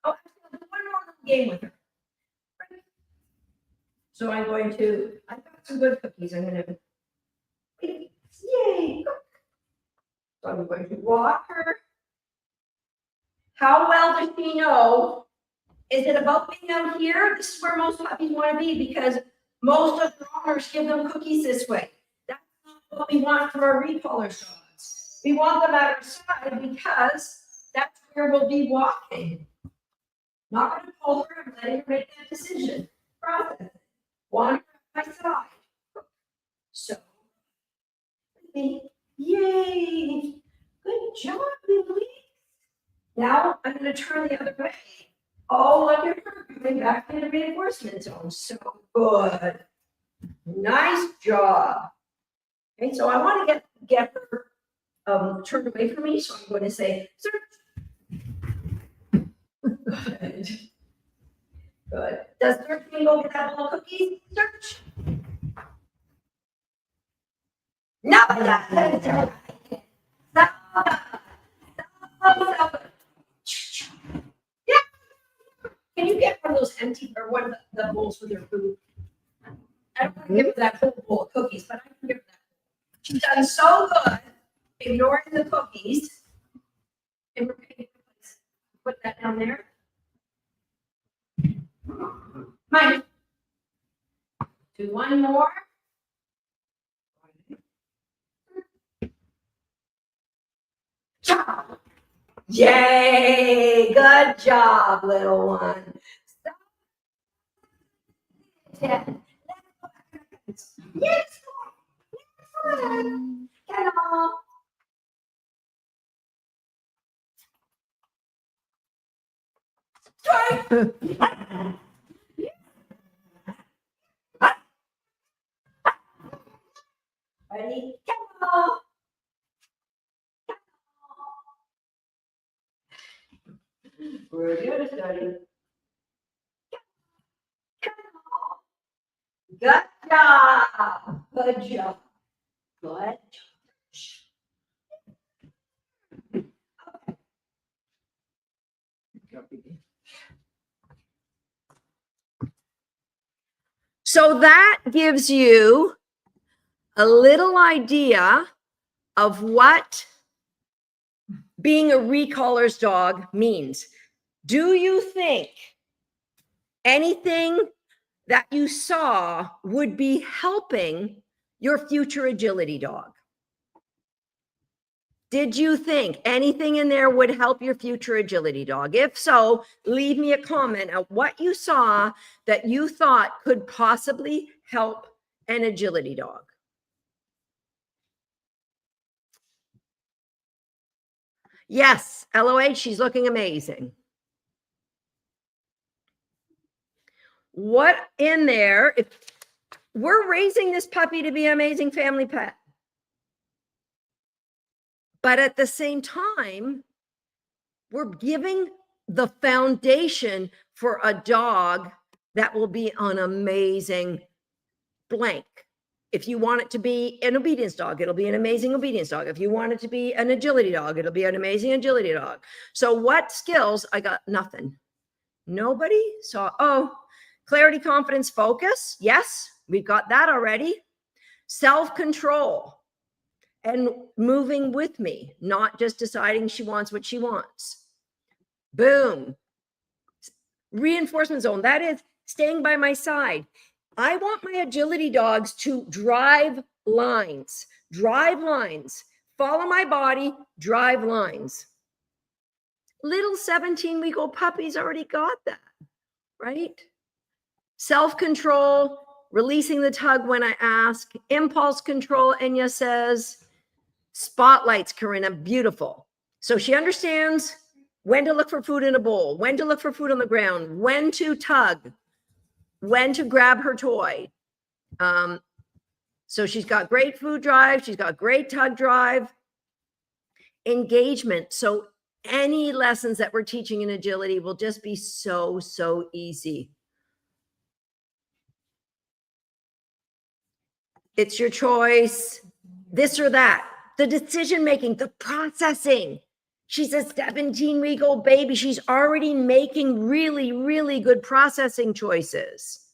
Oh, I'll do one more little game with her. So I'm going to, I've got some good cookies. I'm going to, yay. So I'm going to walk her. How well does she know? Is it about being out here? This is where most puppies want to be because most of the owners give them cookies this way. That's not what we want from our recollar dogs. We want them at our side because that's where we'll be walking. Not going to pull her and letting her make that decision. Process. Want her at my side. So, yay! Good job, Lily. Now I'm going to turn the other way. Oh, look at her going back in the reinforcement zone. So good. Nice job. Okay, so I want to get her turned away from me. So I'm going to say, search. Good. Good. Does 13 go get that little cookie? Search. No, that's right. Yeah. Can you get one of those empty or one of the bowls with her food? I don't want to give her that whole bowl of cookies, but I can give her that. She's done so good ignoring the cookies. And we're going to put that down there. Mine. Do one more. Job. Yay! Good job, little one. Yeah. Yes. Hello. Ready? Go. We're good, study. Good job. Good job. Good job. So that gives you a little idea of what being a recaller's dog means. Do you think anything that you saw would be helping your future agility dog? Did you think anything in there would help your future agility dog? If so, leave me a comment on what you saw that you thought could possibly help an agility dog. Yes, LOH, she's looking amazing. What in there, if we're raising this puppy to be an amazing family pet, but at the same time, we're giving the foundation for a dog that will be an amazing blank. If you want it to be an obedience dog, it'll be an amazing obedience dog. If you want it to be an agility dog, it'll be an amazing agility dog. So what skills? I got nothing. Nobody saw. Oh, clarity, confidence, focus. Yes, we've got that already. Self-control and moving with me, not just deciding she wants what she wants. Boom. Reinforcement zone. That is staying by my side. I want my agility dogs to drive lines, follow my body, drive lines. Little 17-week-old puppies already got that, right? Self-control, releasing the tug when I ask, impulse control, Enya says, spotlights, Corinna, beautiful. So she understands when to look for food in a bowl, when to look for food on the ground, when to tug, when to grab her toy. So she's got great food drive. She's got great tug drive. Engagement. So any lessons that we're teaching in agility will just be so, so easy. It's your choice, this or that. The decision-making, the processing. She's a 17-week-old baby. She's already making really, really good processing choices.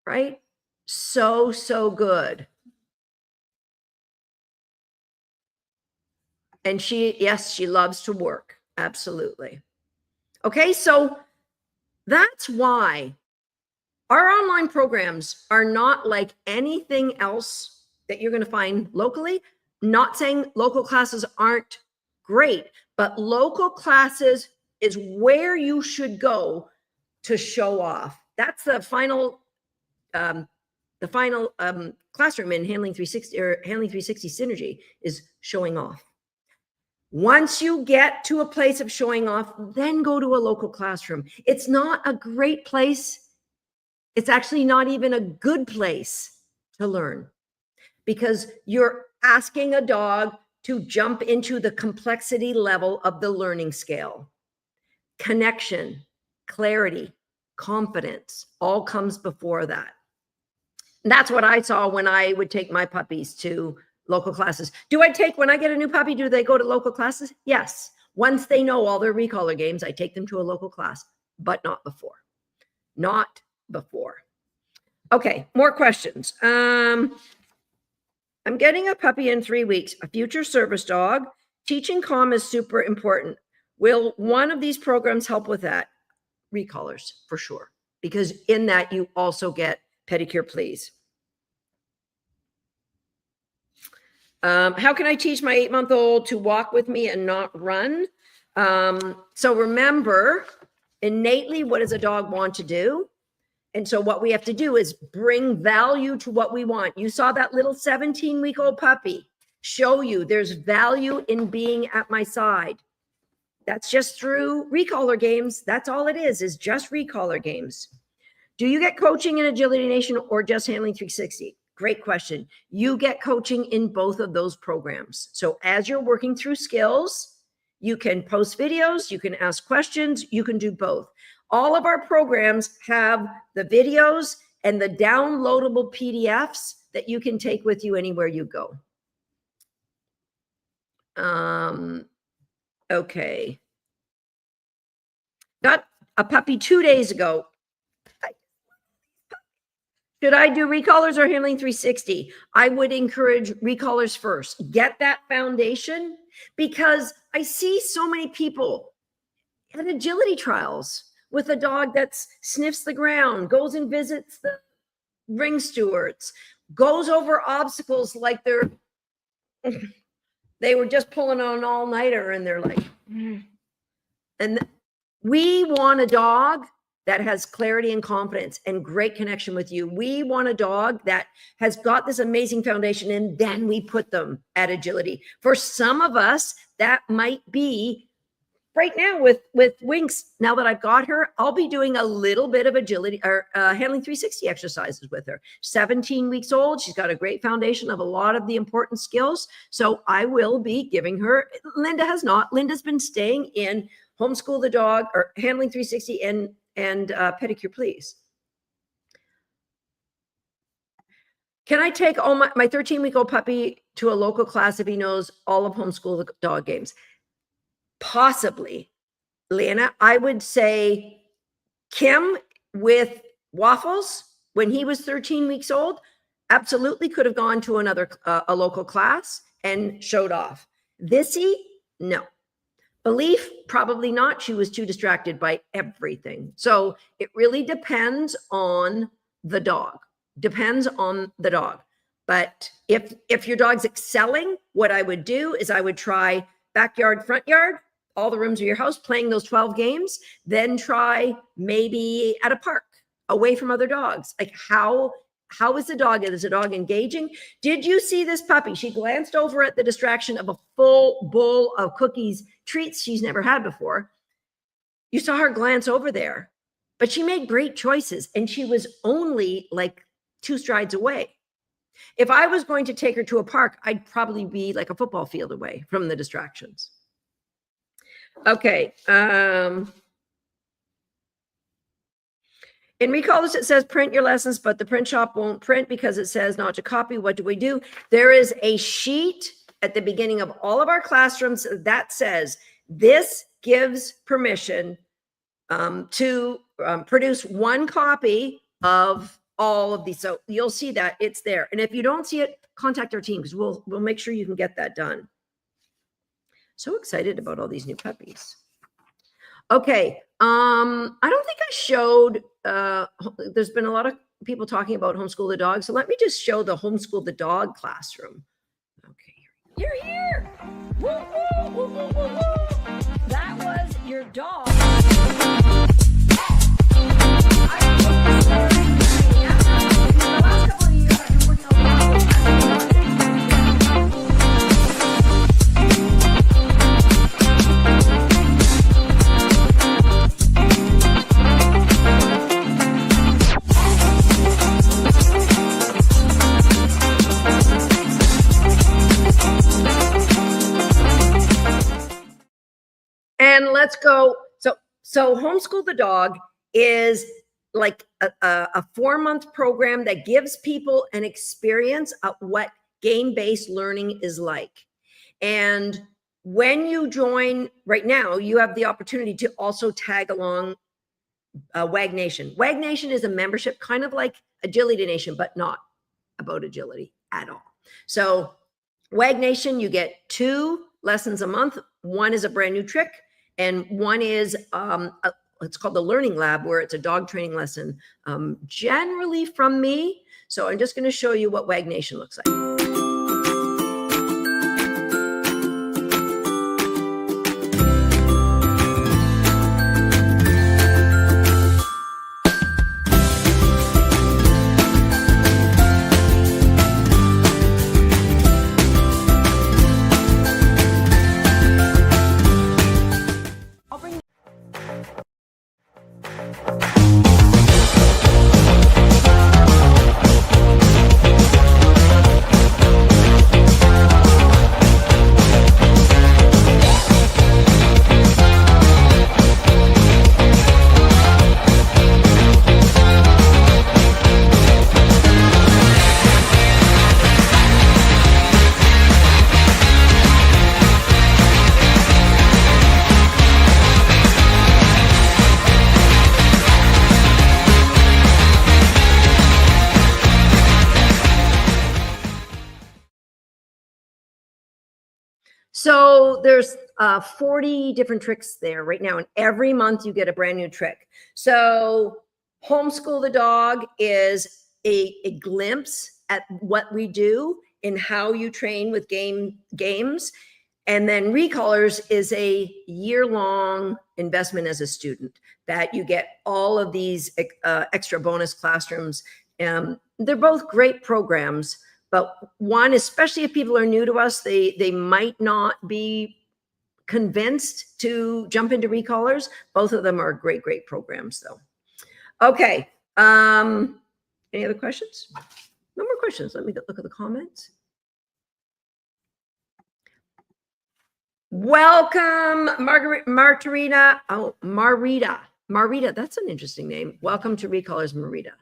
Right? So, so good. And yes, she loves to work. Absolutely. Okay, so that's why our online programs are not like anything else that you're going to find locally. Not saying local classes aren't great, but local classes is where you should go to show off. That's the final classroom in Handling 360 or Handling 360 Synergy is showing off. Once you get to a place of showing off, then go to a local classroom. It's not a great place. It's actually not even a good place to learn because you're asking a dog to jump into the complexity level of the learning scale. Connection, clarity, confidence, all comes before that. And that's what I saw when I would take my puppies to local classes. When I get a new puppy, do they go to local classes? Yes. Once they know all their recaller games, I take them to a local class, but not before. Not before. Okay, more questions. I'm getting a puppy in 3 weeks, a future service dog. Teaching calm is super important. Will one of these programs help with that? Recallers, for sure. Because in that, you also get pedicure, please. How can I teach my 8-month-old to walk with me and not run? So remember, innately, what does a dog want to do? And so what we have to do is bring value to what we want. You saw that little 17-week-old puppy show you there's value in being at my side. That's just through recaller games. That's all it is just recaller games. Do you get coaching in Agility Nation or just Handling 360? Great question. You get coaching in both of those programs. So as you're working through skills, you can post videos, you can ask questions, you can do both. All of our programs have the videos and the downloadable PDFs that you can take with you anywhere you go. Okay. Got a puppy 2 days ago. Should I do recallers or Handling 360? I would encourage recallers first. Get that foundation, because I see so many people at agility trials with a dog that sniffs the ground, goes and visits the ring stewards, goes over obstacles like they were just pulling on an all-nighter, and they're like, and we want a dog that has clarity and confidence and great connection with you. We want a dog that has got this amazing foundation, and then we put them at agility. For some of us, that might be right now with Winx. Now that I've got her, I'll be doing a little bit of agility or Handling 360 exercises with her. 17 weeks old. She's got a great foundation of a lot of the important skills. So I will be giving her, Linda has not. Linda's been staying in Homeschool the Dog or Handling 360 and Pedicure Please. Can I take all my 13-week-old puppy to a local class if he knows all of Homeschool the Dog games? Possibly, Lana. I would say Kim with Waffles, when he was 13 weeks old, absolutely could have gone to a local class and showed off. Vissy, no. Belief, probably not. She was too distracted by everything. So it really depends on the dog. Depends on the dog. But if your dog's excelling, what I would do is I would try backyard, front yard, all the rooms of your house, playing those 12 games, then try maybe at a park, away from other dogs. Like how is the dog? Is the dog engaging? Did you see this puppy? She glanced over at the distraction of a full bowl of cookies, treats she's never had before. You saw her glance over there, but she made great choices, and she was only like 2 strides away. If I was going to take her to a park, I'd probably be like a football field away from the distractions. Okay. In recallers, it says print your lessons, but the print shop won't print because it says not to copy. What do we do? There is a sheet at the beginning of all of our classrooms that says this gives permission to produce 1 copy of all of these. So you'll see that it's there. And if you don't see it, contact our team because we'll make sure you can get that done. So excited about all these new puppies. Okay. I don't think I showed, there's been a lot of people talking about Homeschool the Dog. So let me just show the Homeschool the Dog classroom. Okay. You're here. Woo, woo, woo, woo, woo, woo. That was your dog. And let's go. So Homeschool the Dog is like a 4-month program that gives people an experience of what game-based learning is like. And when you join right now, you have the opportunity to also tag along WAG Nation. WAG Nation is a membership kind of like Agility Nation, but not about agility at all. So WAG Nation, you get 2 lessons a month. 1 is a brand new trick, and 1 is it's called the Learning Lab, where it's a dog training lesson, generally from me. So I'm just going to show you what WAG Nation looks like. So there's 40 different tricks there right now, and every month you get a brand new trick. So Homeschool the Dog is a glimpse at what we do and how you train with games. And then Recolors is a year-long investment as a student that you get all of these extra bonus classrooms. They're both great programs, but one, especially if people are new to us, they might not be convinced to jump into Recolors. Both of them are great, great programs though. Okay. Any other questions? No more questions. Let me look at the comments. Welcome, Margarita. Oh, Marita. Marita, that's an interesting name. Welcome to Recolors, Marita.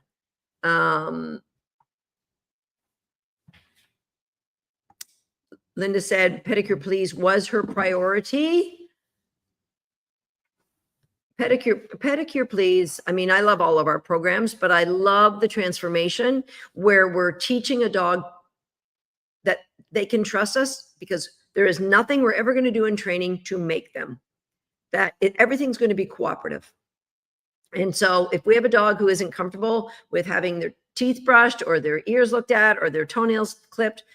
Linda said, pedicure, please, was her priority. Pedicure, please. I mean, I love all of our programs, but I love the transformation where we're teaching a dog that they can trust us, because there is nothing we're ever going to do in training to make them. Everything's going to be cooperative. And so if we have a dog who isn't comfortable with having their teeth brushed or their ears looked at or their toenails clipped,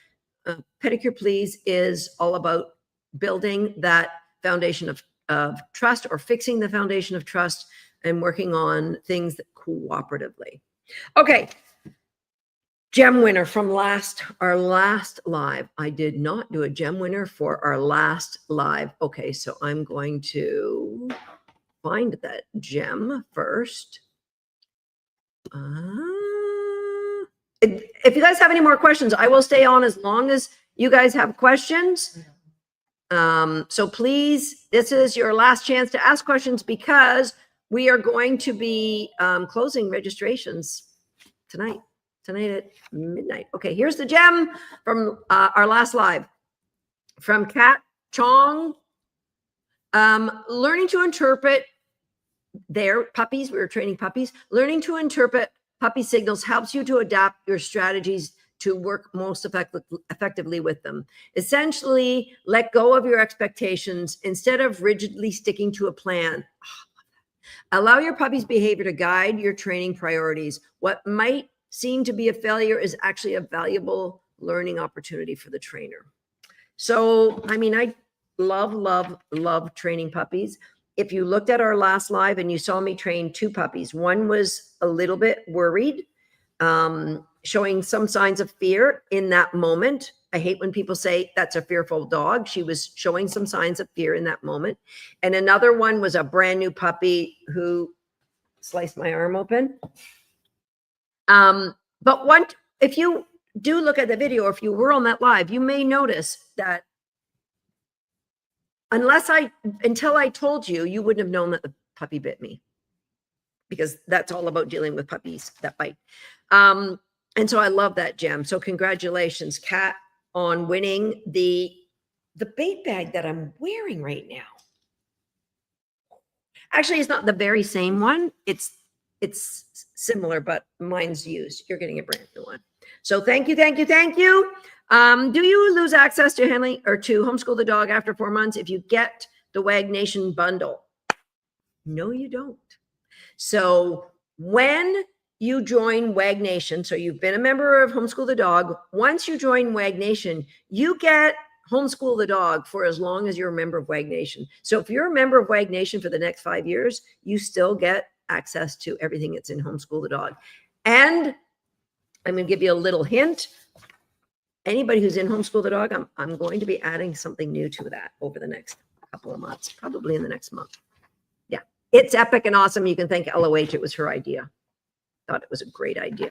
pedicure, please, is all about building that foundation of trust, or fixing the foundation of trust and working on things cooperatively. Okay. Gem winner from our last live. I did not do a gem winner for our last live. Okay, so I'm going to find that gem first. If you guys have any more questions, I will stay on as long as you guys have questions. So please, this is your last chance to ask questions, because we are going to be closing registrations tonight at midnight. Okay, here's the gem from our last live from Kat Chong. Learning to interpret their puppies. We were training puppies. Learning to interpret puppy signals helps you to adapt your strategies to work most effectively with them. Essentially, let go of your expectations instead of rigidly sticking to a plan. Allow your puppy's behavior to guide your training priorities. What might seem to be a failure is actually a valuable learning opportunity for the trainer. So, I mean, I love training puppies. If you looked at our last live and you saw me train 2 puppies, one was a little bit worried, showing some signs of fear in that moment. I hate when people say that's a fearful dog. She was showing some signs of fear in that moment. And another one was a brand new puppy who sliced my arm open. But if you do look at the video, or if you were on that live, you may notice that until I told you, you wouldn't have known that the puppy bit me, because that's all about dealing with puppies that bite. And so I love that gem. So congratulations, Kat, on winning the bait bag that I'm wearing right now. Actually, it's not the very same one. It's similar, but mine's used. You're getting a brand new one. So thank you. Do you lose access to handling or to Homeschool the Dog after 4 months if you get the WAG Nation bundle? No, you don't. So when you join WAG Nation, so you've been a member of Homeschool the Dog, once you join WAG Nation, you get Homeschool the Dog for as long as you're a member of WAG Nation. So if you're a member of WAG Nation for the next 5 years, you still get access to everything that's in Homeschool the Dog. And I'm going to give you a little hint. Anybody who's in Homeschool the Dog, I'm going to be adding something new to that over the next couple of months, probably in the next month. Yeah, it's epic and awesome. You can thank LOH. It was her idea. Thought it was a great idea.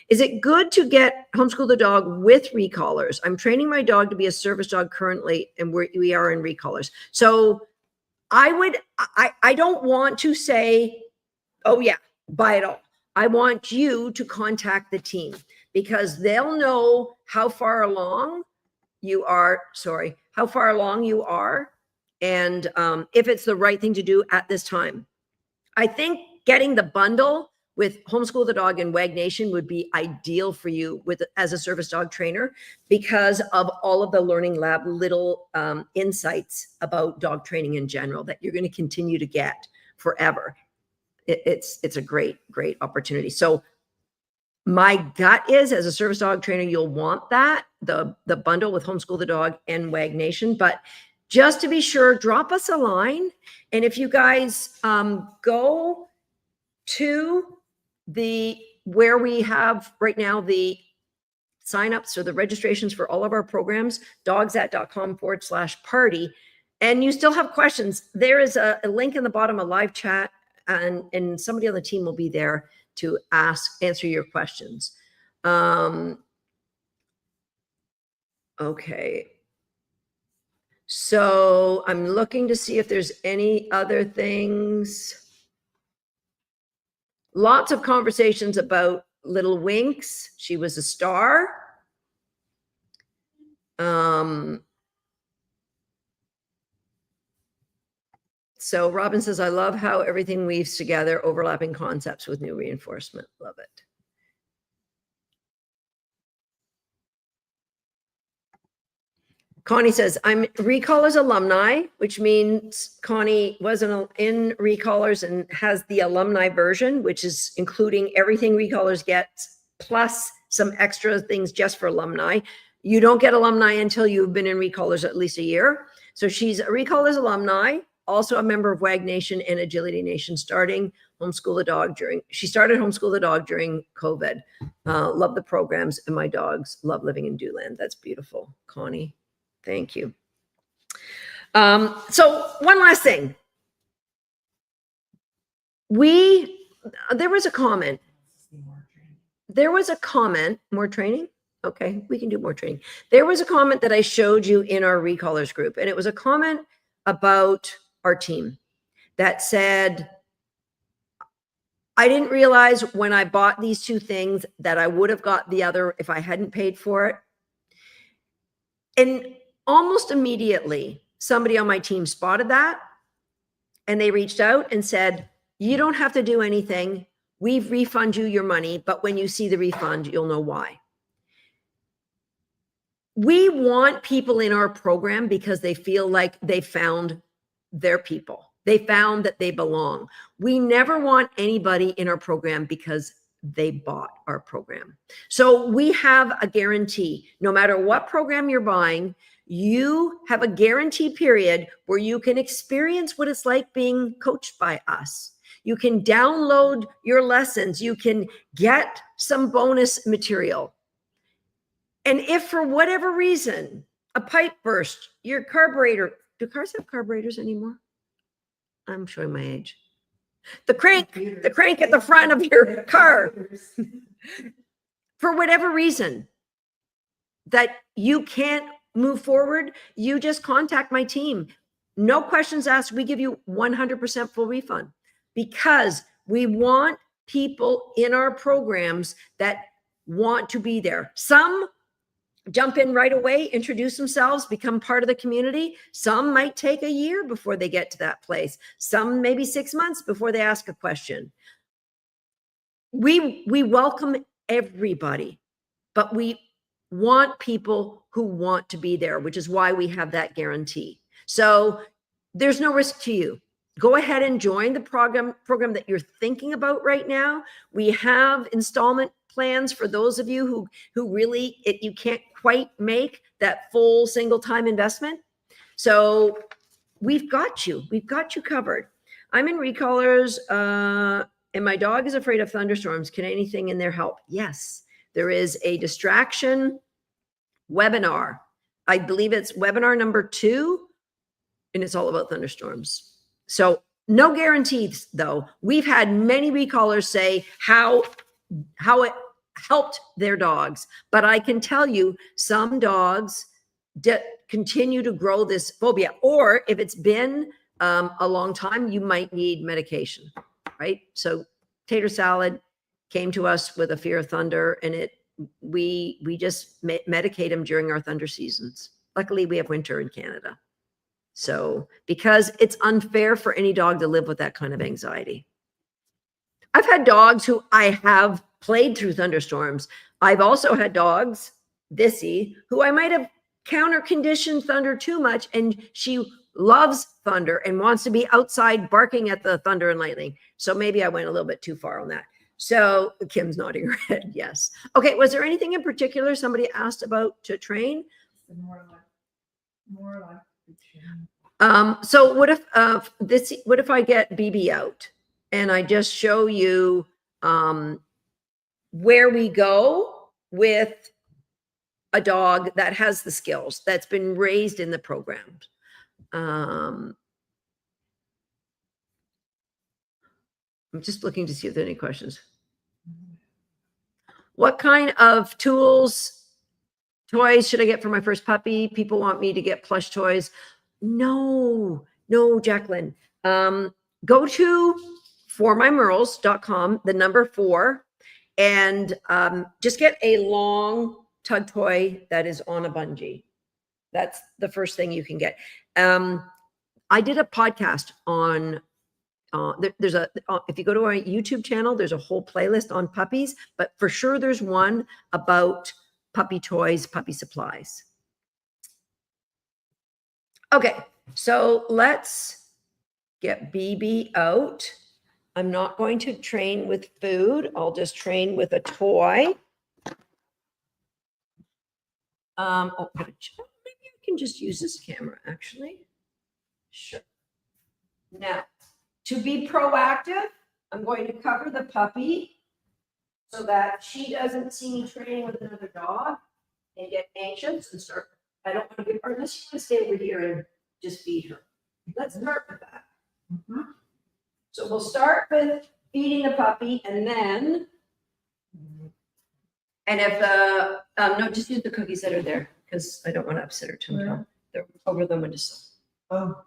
Is it good to get Homeschool the Dog with Recolors? I'm training my dog to be a service dog currently, and we are in Recolors. So I don't want to say, oh yeah, buy it all. I want you to contact the team, because they'll know how far along you are, and if it's the right thing to do at this time. I think getting the bundle with Homeschool the Dog and Wag Nation would be ideal for you as a service dog trainer because of all of the Learning Lab little insights about dog training in general that you're going to continue to get forever. It's a great opportunity. So my gut is, as a service dog trainer, you'll want that, the bundle with Homeschool the Dog and Wag Nation. But just to be sure, drop us a line. And if you guys go to where we have right now the signups or the registrations for all of our programs, dogzat.com/party, and you still have questions, there is a link in the bottom of live chat, and somebody on the team will be there to answer your questions. Okay. So I'm looking to see if there's any other things. Lots of conversations about little Winks. She was a star. So Robin says, I love how everything weaves together, overlapping concepts with new reinforcement. Love it. Connie says, I'm Recallers alumni, which means Connie was in Recallers and has the alumni version, which is including everything Recallers gets, plus some extra things just for alumni. You don't get alumni until you've been in Recallers at least a year. So she's a Recallers alumni, also a member of Wag Nation and Agility Nation, starting Homeschool the Dog she started Homeschool the Dog during COVID. Love the programs, and my dogs love living in Dewland. That's beautiful, Connie. Thank you. So one last thing. There was a comment. More training? Okay, we can do more training. There was a comment that I showed you in our Recallers group, and it was a comment about our team that said, I didn't realize when I bought these two things that I would have got the other if I hadn't paid for it. And almost immediately, somebody on my team spotted that, and they reached out and said, you don't have to do anything. We've refunded you your money, but when you see the refund, you'll know why. We want people in our program because they feel like they found their people. They found that they belong. We never want anybody in our program because they bought our program. So we have a guarantee. No matter what program you're buying, you have a guarantee period where you can experience what it's like being coached by us. You can download your lessons. You can get some bonus material. And if for whatever reason, a pipe burst, your carburetor, do cars have carburetors anymore? I'm showing my age. The crank at the front of your car, for whatever reason that you can't move forward, you just contact my team. No questions asked. We give you 100% full refund because we want people in our programs that want to be there. Some jump in right away, introduce themselves, become part of the community. Some might take a year before they get to that place. Some maybe 6 months before they ask a question. We welcome everybody, but we want people who want to be there, which is why we have that guarantee. So there's no risk to you. Go ahead and join the program that you're thinking about right now. We have installment plans for those of you who really, you can't quite make that full single time investment. So we've got you covered. I'm in Recallers and my dog is afraid of thunderstorms. Can anything in there help? Yes, there is a distraction webinar. I believe it's webinar number 2, and it's all about thunderstorms. So no guarantees though. We've had many Recallers say how it helped their dogs, but I can tell you some dogs continue to grow this phobia, or if it's been a long time, you might need medication, right? So Tater Salad came to us with a fear of thunder, and we just medicate him during our thunder seasons. Luckily, we have winter in Canada. So because it's unfair for any dog to live with that kind of anxiety. I've had dogs who I have played through thunderstorms. I've also had dogs, Dissy, who I might have counter conditioned thunder too much, and she loves thunder and wants to be outside barking at the thunder and lightning. So maybe I went a little bit too far on that. So Kim's nodding her head. Yes. Okay. Was there anything in particular somebody asked about to train? So what if what if I get BB out and I just show you where we go with a dog that has the skills, that's been raised in the program? I'm just looking to see if there are any questions. What kind of tools, toys should I get for my first puppy? People want me to get plush toys. No, Jacqueline. Go to formymerles.com, the number 4, and just get a long tug toy that is on a bungee. That's the first thing you can get. I did a podcast on, there's a, if you go to our YouTube channel, there's a whole playlist on puppies, but for sure there's one about puppy toys, puppy supplies. Okay, so let's get BB out. I'm not going to train with food. I'll just train with a toy. Oh, maybe I can just use this camera, actually. Sure. Now, to be proactive, I'm going to cover the puppy so that she doesn't see me training with another dog and get anxious and start. I don't want to be, or unless you want to stay over here and just feed her. Let's start with that. So we'll start with feeding the puppy, and then, and if the, no, just use the cookies that are there because I don't want to upset her too much. They're over the windowsill. Oh.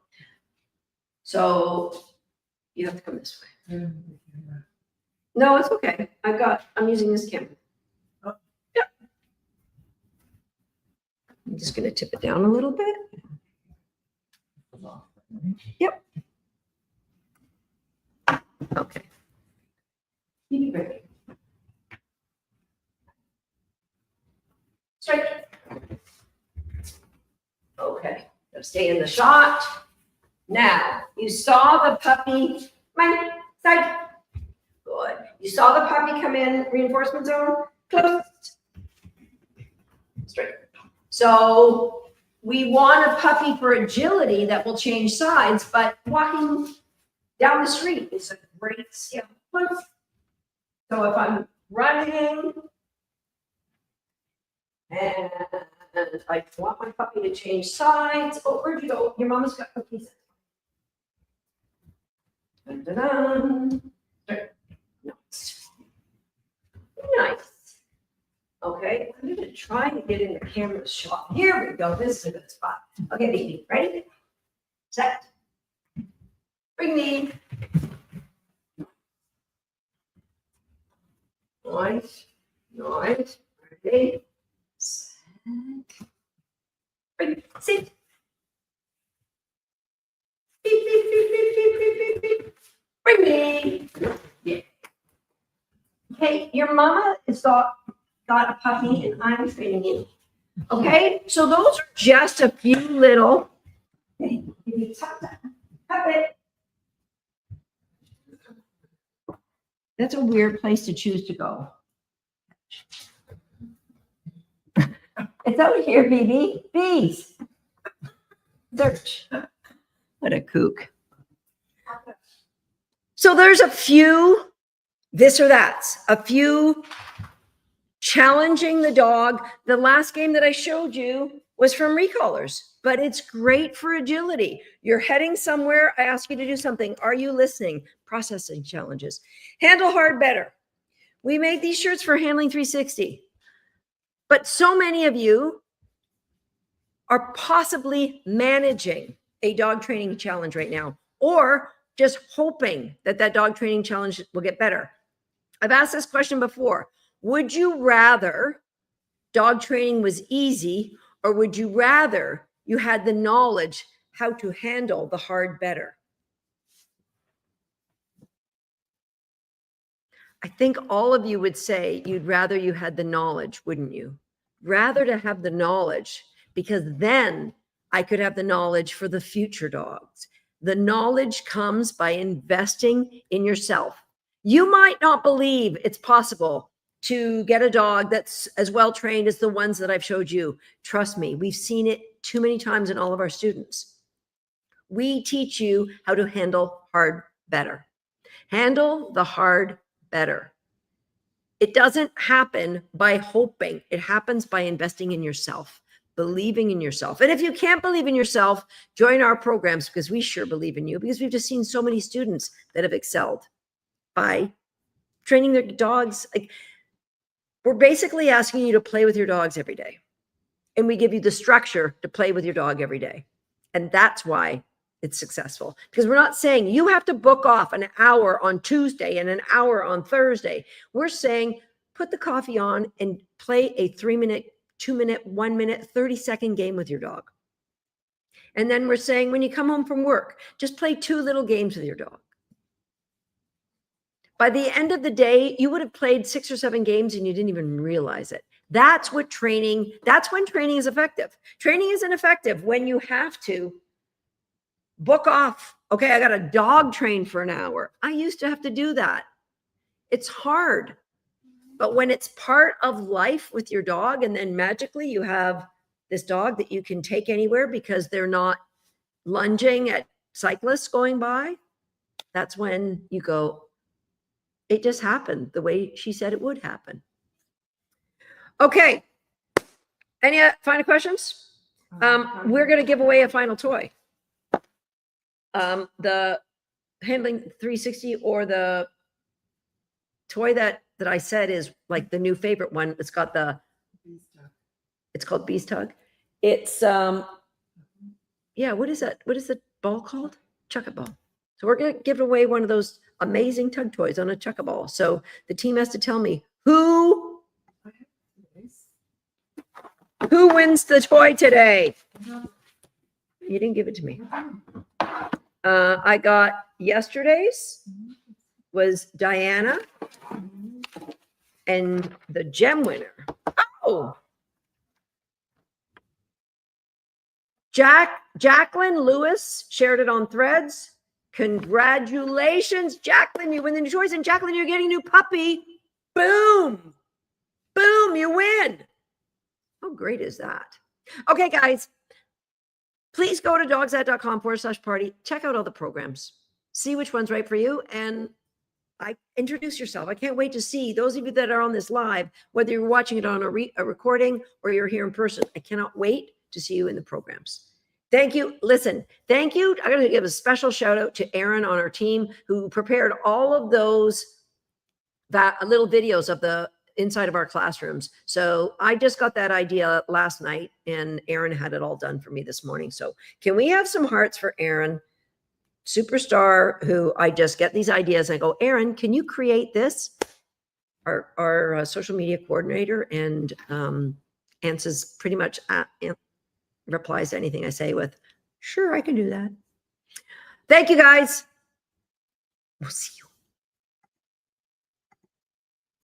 So you have to come this way. No, it's okay. I'm using this camera. Oh. Yeah. I'm just going to tip it down a little bit. Yep. Okay. Keep it ready. Straight. Okay. Now stay in the shot. Now, you saw the puppy, my side. Good. You saw the puppy come in, reinforcement zone, closed. Straight. So we want a puppy for agility that will change sides, but walking down the street is a great skill. So if I'm running and I want my puppy to change sides, oh, where'd you go? Your mama's got cookies. Dun, dun, dun. Nice. Nice. Okay, I'm going to try to get in the camera shot. Here we go. This is a good spot. Okay, baby, ready? Set. Bring me. Nice. Nice. Ready. Set. Bring. Sit. Beep, beep, beep, beep, beep, beep, beep, beep. Bring me. Yeah. Okay, your mama is got a puppy and I'm training you. Okay, so those are just a few little. Okay, give me tap it. That's a weird place to choose to go. It's out here, BB. Bees. Search. What a kook. So there's a few this or that's, a few challenging the dog. The last game that I showed you was from Recallers, but it's great for agility. You're heading somewhere. I ask you to do something. Are you listening? Processing challenges. Handle hard better. We made these shirts for Handling 360, but so many of you are possibly managing a dog training challenge right now, or just hoping that that dog training challenge will get better. I've asked this question before. Would you rather dog training was easy, or would you rather you had the knowledge how to handle the hard better? I think all of you would say you'd rather you had the knowledge, wouldn't you? Rather to have the knowledge, because then I could have the knowledge for the future dogs. The knowledge comes by investing in yourself. You might not believe it's possible to get a dog that's as well trained as the ones that I've showed you. Trust me, we've seen it too many times in all of our students. We teach you how to handle hard better. Handle the hard better. It doesn't happen by hoping. It happens by investing in yourself, believing in yourself. And if you can't believe in yourself, join our programs, because we sure believe in you, because we've just seen so many students that have excelled by training their dogs. Like, we're basically asking you to play with your dogs every day. And we give you the structure to play with your dog every day. And that's why it's successful, because we're not saying you have to book off an hour on Tuesday and an hour on Thursday. We're saying put the coffee on and play a 3-minute, 2-minute, 1-minute, 30-second game with your dog. And then we're saying when you come home from work, just play 2 little games with your dog. By the end of the day, you would have played 6 or 7 games and you didn't even realize it. That's when training is effective. Training isn't effective when you have to book off. Okay, I got a dog train for an hour. I used to have to do that. It's hard. But when it's part of life with your dog, and then magically you have this dog that you can take anywhere because they're not lunging at cyclists going by, that's when you go, it just happened the way she said it would happen. Okay. Any final questions? We're going to give away a final toy. The Handling 360, or the toy that I said is like the new favorite one. It's got it's called Beast Hug. It's yeah, what is that? What is the ball called? Chuck-a ball. So we're going to give away one of those amazing tug toys on a chuck-a ball. So the team has to tell me who wins the toy today. You didn't give it to me. I got yesterday's was Diana, and the gem winner. Oh, Jacqueline Lewis shared it on Threads. Congratulations, Jacqueline, you win the new toys. And Jacqueline, you're getting a new puppy. Boom, boom, you win. How great is that? Okay, guys. Please go to dogzat.com/party. Check out all the programs. See which one's right for you. And introduce yourself. I can't wait to see those of you that are on this live, whether you're watching it on a recording or you're here in person. I cannot wait to see you in the programs. Thank you. Listen, thank you. I'm going to give a special shout out to Aaron on our team, who prepared all of those little videos of the inside of our classrooms. So I just got that idea last night, and Aaron had it all done for me this morning. So can we have some hearts for Aaron, superstar, who I just get these ideas and I go, Aaron, can you create this? Our social media coordinator, and answers pretty much replies to anything I say with, sure, I can do that. Thank you, guys. We'll see you.